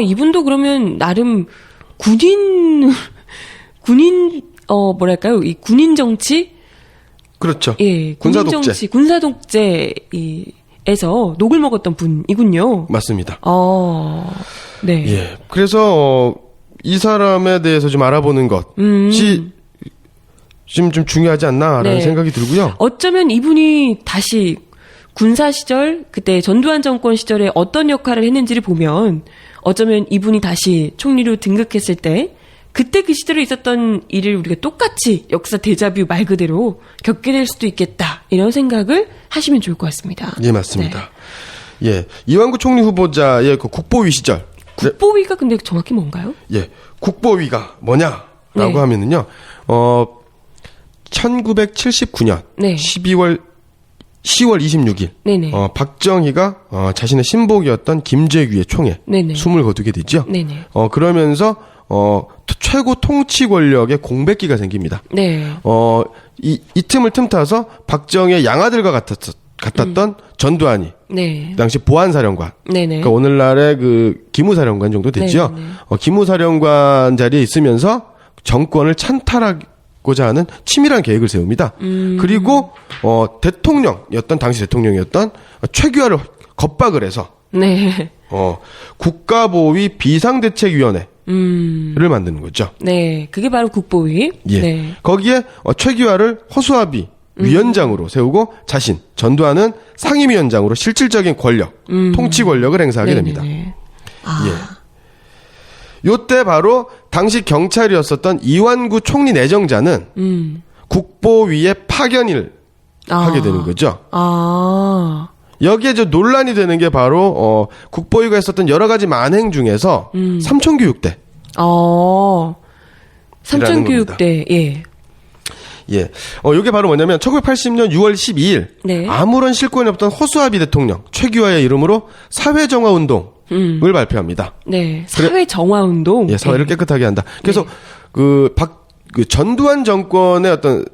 이분도 그러면 나름 군인 뭐랄까요? 이 군인 정치? 그렇죠. 예, 군사 군인 독재. 정치, 군사 독재에서 녹을 먹었던 분이군요. 맞습니다. 네. 예. 그래서 이 사람에 대해서 좀 알아보는 것이 지금 좀 중요하지 않나라는 네. 생각이 들고요. 어쩌면 이분이 다시 군사 시절, 그때 전두환 정권 시절에 어떤 역할을 했는지를 보면 어쩌면 이분이 다시 총리로 등극했을 때 그때 그 시절에 있었던 일을 우리가 똑같이 역사 데자뷰 말 그대로 겪게 될 수도 있겠다. 이런 생각을 하시면 좋을 것 같습니다. 예, 맞습니다. 예. 이완구 총리 후보자의 그 국보위 시절. 국보위가 근데 정확히 뭔가요? 예. 국보위가 뭐냐라고 네. 하면은요. 1979년 네. 10월 26일 네네. 박정희가 자신의 신복이었던 김재규의 총에 네네. 숨을 거두게 되죠. 네네. 그러면서 최고 통치 권력의 공백기가 생깁니다. 네. 이 틈을 틈타서 박정희의 양아들과 같았던 전두환이 네. 당시 보안사령관, 네네. 그러니까 오늘날의 그 기무사령관 정도 되죠. 네네. 기무사령관 자리에 있으면서 정권을 찬탈하고자 하는 치밀한 계획을 세웁니다. 그리고 대통령이었던 당시 대통령이었던 최규하를 겁박을 해서 네. 국가보위 비상대책위원회를 만드는 거죠. 네. 그게 바로 국보위. 예. 네. 거기에 최규하를 허수아비 위원장으로 세우고 자신 전두환은 상임위원장으로 실질적인 권력, 통치 권력을 행사하게 됩니다. 네네네. 요때 바로 당시 경찰이었었던 이완구 총리 내정자는 국보위의 파견을 하게 되는 거죠. 여기에 논란이 되는 게 바로 국보위가 했었던 여러 가지 만행 중에서 삼천교육대. 삼천교육대. 예. 예. 요게 바로 뭐냐면 1980년 6월 12일 네. 아무런 실권이 없던 허수아비 대통령 최규하의 이름으로 사회정화 운동을 발표합니다. 네. 사회 정화 운동. 예, 사회를 깨끗하게 한다. 그래서 그 전두환 정권의 어떤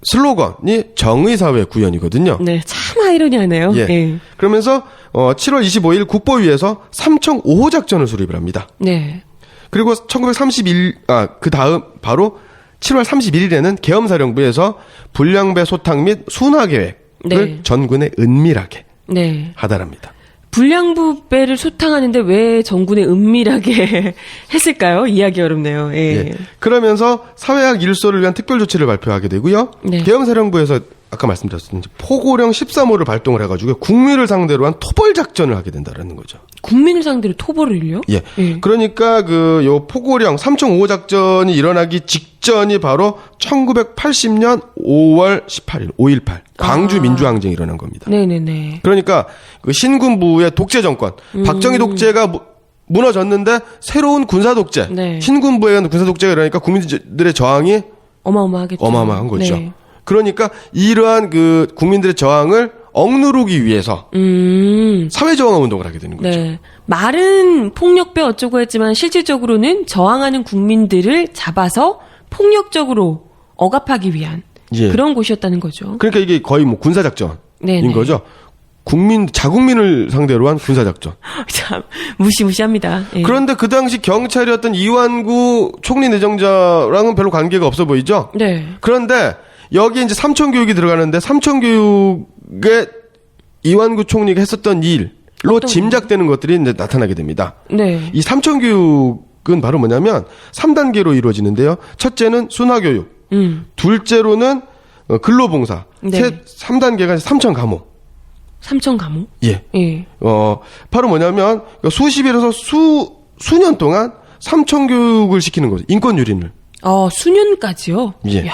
슬로건이 정의사회 구현이거든요. 네. 참 아이러니하네요. 예. 예. 그러면서 7월 25일 국보위에서 삼청 5호 작전을 수립을 합니다. 네. 그리고 그 다음 바로 7월 31일에는 계엄사령부에서 불량배 소탕 및 순화 계획을 네. 전군에 은밀하게 네. 하달합니다. 불량부배를 소탕하는데 왜 정군에 은밀하게 했을까요? 이해하기 어렵네요. 예. 예. 그러면서 사회학 일소를 위한 특별 조치를 발표하게 되고요. 네. 계엄사령부에서 아까 말씀드렸듯이 포고령 13호를 발동을 해가지고 국민을 상대로 한 토벌 작전을 하게 된다라는 거죠. 국민을 상대로 토벌을요? 예. 예. 그러니까 요 포고령 3.5 작전이 일어나기 직전이 바로 1980년 5월 18일 5.18 광주 민주항쟁이 일어난 겁니다. 네네네. 그러니까 그 신군부의 독재 정권, 박정희 독재가 무너졌는데 새로운 군사 독재, 네. 신군부에 의한 군사 독재가 일어나니까 국민들의 저항이 어마어마하겠죠. 어마어마한 거죠. 네. 그러니까 이러한 그 국민들의 저항을 억누르기 위해서 사회정화 운동을 하게 되는 거죠. 네. 말은 폭력배 어쩌고 했지만 실질적으로는 저항하는 국민들을 잡아서 폭력적으로 억압하기 위한 예. 그런 곳이었다는 거죠. 그러니까 이게 거의 뭐 군사 작전인 네네. 거죠. 자국민을 상대로 한 군사 작전. 참 무시무시합니다. 예. 그런데 그 당시 경찰이었던 이완구 총리 내정자랑은 별로 관계가 없어 보이죠. 네. 그런데 여기에 이제 삼천교육이 들어가는데 삼천교육에 이완구 총리가 했었던 일로 짐작되는 것들이 이제 나타나게 됩니다. 네. 이 삼천교육은 바로 뭐냐면 3단계로 이루어지는데요. 첫째는 순화교육, 둘째로는 근로봉사, 네. 3단계가 삼천감호. 삼천 감호? 예. 예. 바로 뭐냐면 수십일에서 수년 동안 삼천교육을 시키는 거죠. 인권 유린을. 수년까지요? 예.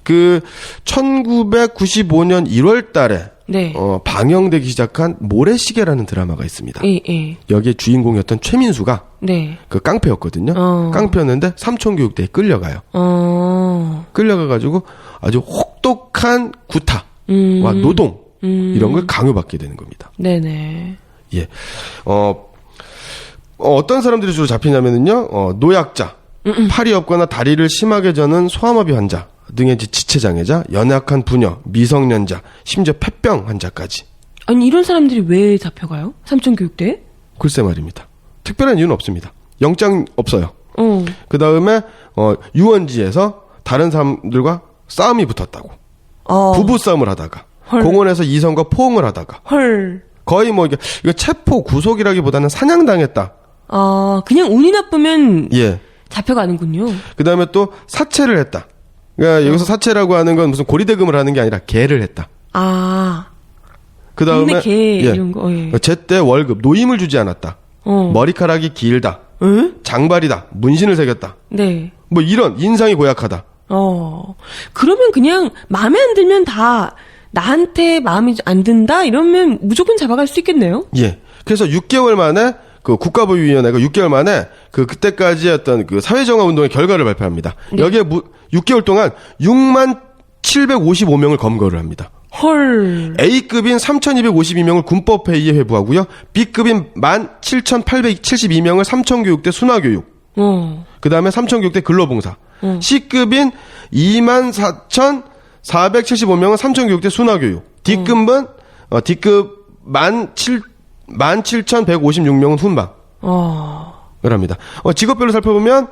그 1995년 1월 달에 네. 방영되기 시작한 모래시계라는 드라마가 있습니다. 예. 여기에 주인공이었던 최민수가 네. 그 깡패였거든요. 깡패였는데 삼천교육대에 끌려가요. 끌려가가지고 아주 혹독한 구타와 노동 이런 걸 강요받게 되는 겁니다. 네네. 예. 어떤 사람들이 주로 잡히냐면은요, 노약자, 팔이 없거나 다리를 심하게 저는 소아마비 환자 등의 지체장애자, 연약한 부녀, 미성년자, 심지어 폐병 환자까지. 아니 이런 사람들이 왜 잡혀가요? 삼천교육대? 글쎄 말입니다. 특별한 이유는 없습니다. 영장 없어요. 어. 그 다음에 유원지에서 다른 사람들과 싸움이 붙었다고. 부부 싸움을 하다가 헐. 공원에서 이성과 포옹을 하다가 헐. 거의 뭐 이거 체포 구속이라기보다는 사냥당했다. 그냥 운이 나쁘면 예. 잡혀가는군요. 그 다음에 또 사채를 했다. 그러니까 여기서 사채라고 하는 건 무슨 고리대금을 하는 게 아니라 개를 했다. 그 다음에 동네 개 이런 거. 예. 제때 월급 노임을 주지 않았다. 머리카락이 길다. 응? 장발이다. 문신을 새겼다. 네. 뭐 이런 인상이 고약하다. 그러면 그냥 마음에 안 들면 다 나한테 마음에 안 든다 이러면 무조건 잡아갈 수 있겠네요. 예. 그래서 6개월 만에 그 국가보위원회가 6개월 만에 그때까지 어떤 그 사회정화 운동의 결과를 발표합니다. 네. 여기에 6개월 동안 6만 755명을 검거를 합니다. 헐. A급인 3,252명을 군법회의에 회부하고요. B급인 17,872명을 삼청교육대 순화교육. 그 다음에 삼청교육대 근로봉사. C급인 24,475명은 삼청교육대 순화교육. D급은 D급 17,156명은 훈방을 합니다. 직업별로 살펴보면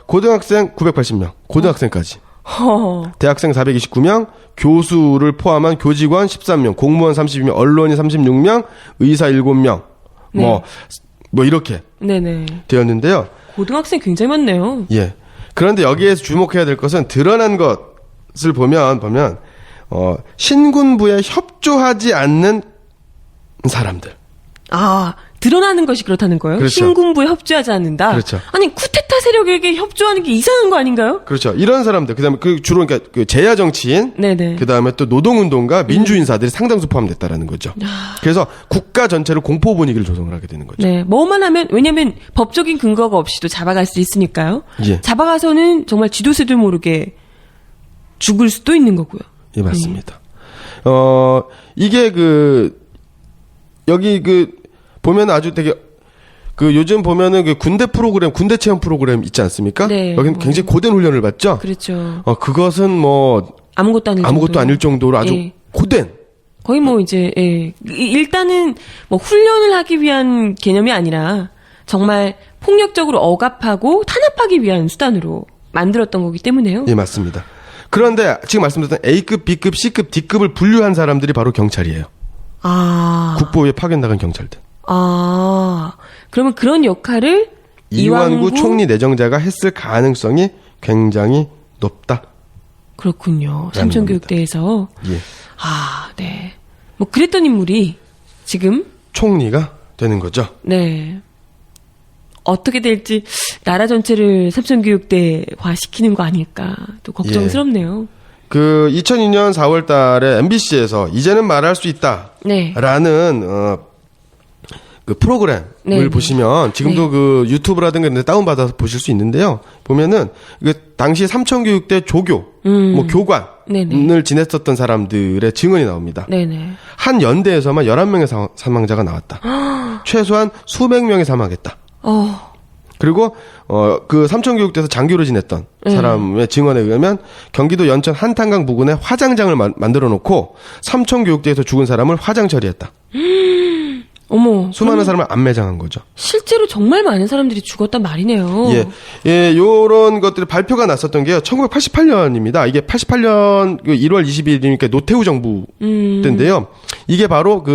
고등학생 980명, 고등학생까지. 대학생 429명, 교수를 포함한 교직원 13명, 공무원 32명, 언론인 36명, 의사 7명. 네. 뭐 이렇게 네네. 되었는데요. 고등학생 굉장히 많네요. 예. 그런데 여기에서 주목해야 될 것은 드러난 것을 보면 신군부에 협조하지 않는 사람들. 드러나는 것이 그렇다는 거예요? 그렇죠. 신군부에 협조하지 않는다? 그렇죠. 아니, 쿠데타 세력에게 협조하는 게 이상한 거 아닌가요? 그렇죠. 이런 사람들, 그 다음에 주로 그러니까 그 재야 정치인, 네네. 그 다음에 또 노동운동가, 민주인사들이 상당수 포함됐다라는 거죠. 그래서 국가 전체로 공포 분위기를 조성을 하게 되는 거죠. 네. 뭐만 하면, 왜냐면 법적인 근거가 없이도 잡아갈 수 있으니까요. 예. 잡아가서는 정말 지도새도 모르게 죽을 수도 있는 거고요. 예, 맞습니다. 이게 여기 보면 아주 되게 요즘 보면은 군대 프로그램, 군대 체험 프로그램 있지 않습니까? 네. 여기는 굉장히 고된 훈련을 받죠? 그렇죠. 그것은 아무것도 아닐 정도로 아주 예. 고된. 거의 일단은 훈련을 하기 위한 개념이 아니라 정말 폭력적으로 억압하고 탄압하기 위한 수단으로 만들었던 거기 때문에요. 예, 맞습니다. 그런데 지금 말씀드렸던 A급, B급, C급, D급을 분류한 사람들이 바로 경찰이에요. 국보에 파견 나간 경찰들. 그러면 그런 역할을 이완구 총리 내정자가 했을 가능성이 굉장히 높다. 그렇군요. 삼청교육대에서. 예. 네. 그랬던 인물이 지금 총리가 되는 거죠. 네. 어떻게 될지 나라 전체를 삼청교육대화 시키는 거 아닐까 또 걱정스럽네요. 2002년 4월 달에 MBC에서 이제는 말할 수 있다. 네. 라는 그 프로그램을 네, 보시면 지금도 유튜브라든가 이런 데 다운받아서 보실 수 있는데요. 보면은 당시 삼청교육대 조교, 교관을 네네. 지냈었던 사람들의 증언이 나옵니다. 네네. 한 연대에서만 11명의 사망자가 나왔다. 최소한 수백 명이 사망했다. 그리고 그 삼청교육대에서 장교를 지냈던 사람의 증언에 의하면 경기도 연천 한탄강 부근에 화장장을 만들어 놓고 삼청교육대에서 죽은 사람을 화장 처리했다. 어머. 수많은 사람을 안매장한 거죠. 실제로 정말 많은 사람들이 죽었단 말이네요. 예, 요런 것들이 발표가 났었던 게요. 1988년입니다. 이게 88년 1월 22일이니까 노태우 정부 때인데요. 이게 바로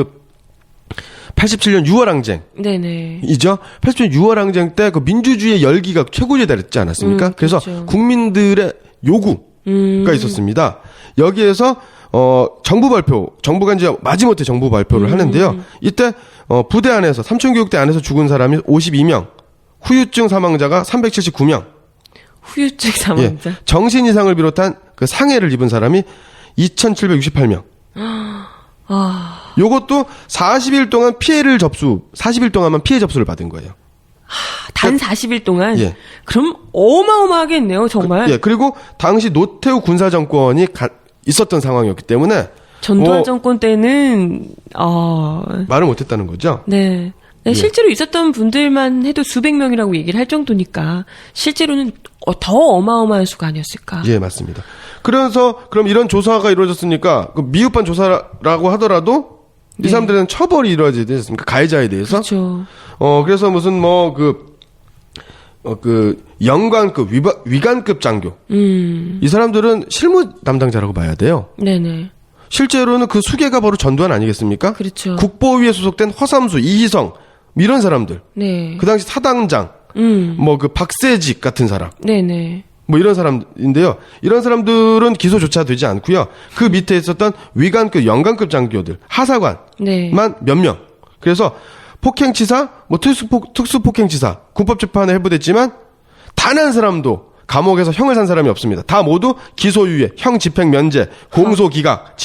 87년 6월 항쟁. 네네. 이죠? 87년 6월 항쟁 때 민주주의의 열기가 최고조에 달했지 않았습니까? 그래서 그렇죠. 국민들의 요구가 있었습니다. 여기에서 정부가 이제 마지못해 정부 발표를 하는데요. 이때 부대 안에서 삼청교육대 안에서 죽은 사람이 52명, 후유증 사망자가 379명. 후유증 사망자. 예, 정신 이상을 비롯한 상해를 입은 사람이 2,768명. 요것도 40일 동안만 피해 접수를 받은 거예요. 단 40일 동안? 예. 그럼 어마어마하겠네요, 정말. 그리고 당시 노태우 군사 정권이 있었던 상황이었기 때문에 전두환 정권 때는 말을 못했다는 거죠. 네. 실제로 있었던 분들만 해도 수백 명이라고 얘기를 할 정도니까 실제로는 더 어마어마한 수가 아니었을까. 예, 맞습니다. 그럼 이런 조사가 이루어졌으니까 미흡한 조사라고 하더라도 이 사람들은 처벌이 이루어져야 되지 않습니까? 가해자에 대해서. 그렇죠. 그래서 무슨 영관급, 위관급 장교. 이 사람들은 실무 담당자라고 봐야 돼요. 네네. 실제로는 그 수계가 바로 전두환 아니겠습니까? 그렇죠. 국보위에 소속된 허삼수, 이희성 이런 사람들. 네. 그 당시 사당장, 뭐 그 박세직 같은 사람. 네네. 뭐 이런 사람인데요. 이런 사람들은 기소조차 되지 않고요. 그 밑에 있었던 위관급, 영관급 장교들, 하사관만 네. 몇 명. 그래서 폭행치사, 뭐 특수폭행치사, 군법재판에 해부됐지만 단 한 사람도 감옥에서 형을 산 사람이 없습니다. 다 모두 기소유예, 형 집행 면제, 공소기각,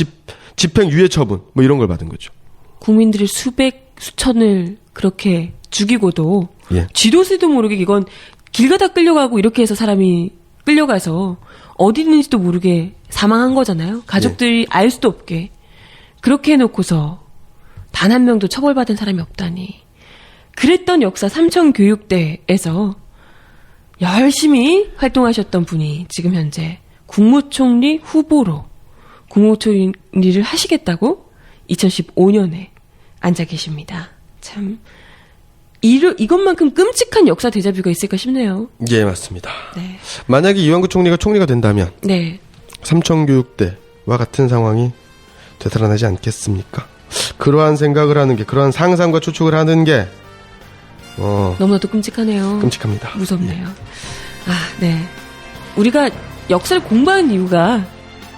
집행유예 처분 뭐 이런 걸 받은 거죠. 국민들이 수천을 그렇게 죽이고도 예. 쥐도 새도 모르게 이건 길 가다 끌려가고 이렇게 해서 사람이 끌려가서 어디 있는지도 모르게 사망한 거잖아요. 가족들이 알 수도 없게. 그렇게 해놓고서 단 한 명도 처벌받은 사람이 없다니. 그랬던 역사 삼천교육대에서 열심히 활동하셨던 분이 지금 현재 국무총리 후보로 국무총리를 하시겠다고 2015년에 앉아 계십니다. 참 이것만큼 끔찍한 역사 데자뷰가 있을까 싶네요. 예, 맞습니다. 네. 만약에 이완구 총리가 총리가 된다면 네. 삼천교육대와 같은 상황이 되살아나지 않겠습니까? 그러한 생각을 하는 게, 그러한 상상과 추측을 하는 게 너무나도 끔찍하네요. 끔찍합니다. 무섭네요. 아, 네. 우리가 역사를 공부하는 이유가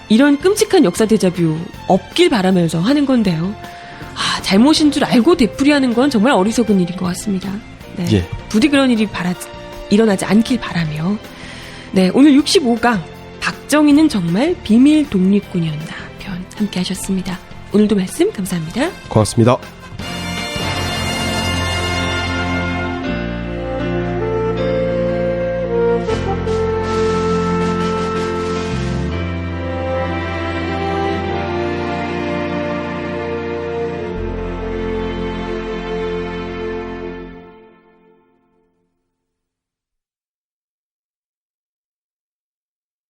이런 끔찍한 역사 데자뷰 없길 바라면서 하는 건데요. 아, 잘못인 줄 알고 되풀이하는 건 정말 어리석은 일인 것 같습니다. 네. 예. 부디 그런 일이 일어나지 않길 바라며. 네, 오늘 65강 박정희는 정말 비밀 독립군이었나 편 함께 하셨습니다. 오늘도 말씀 감사합니다. 고맙습니다.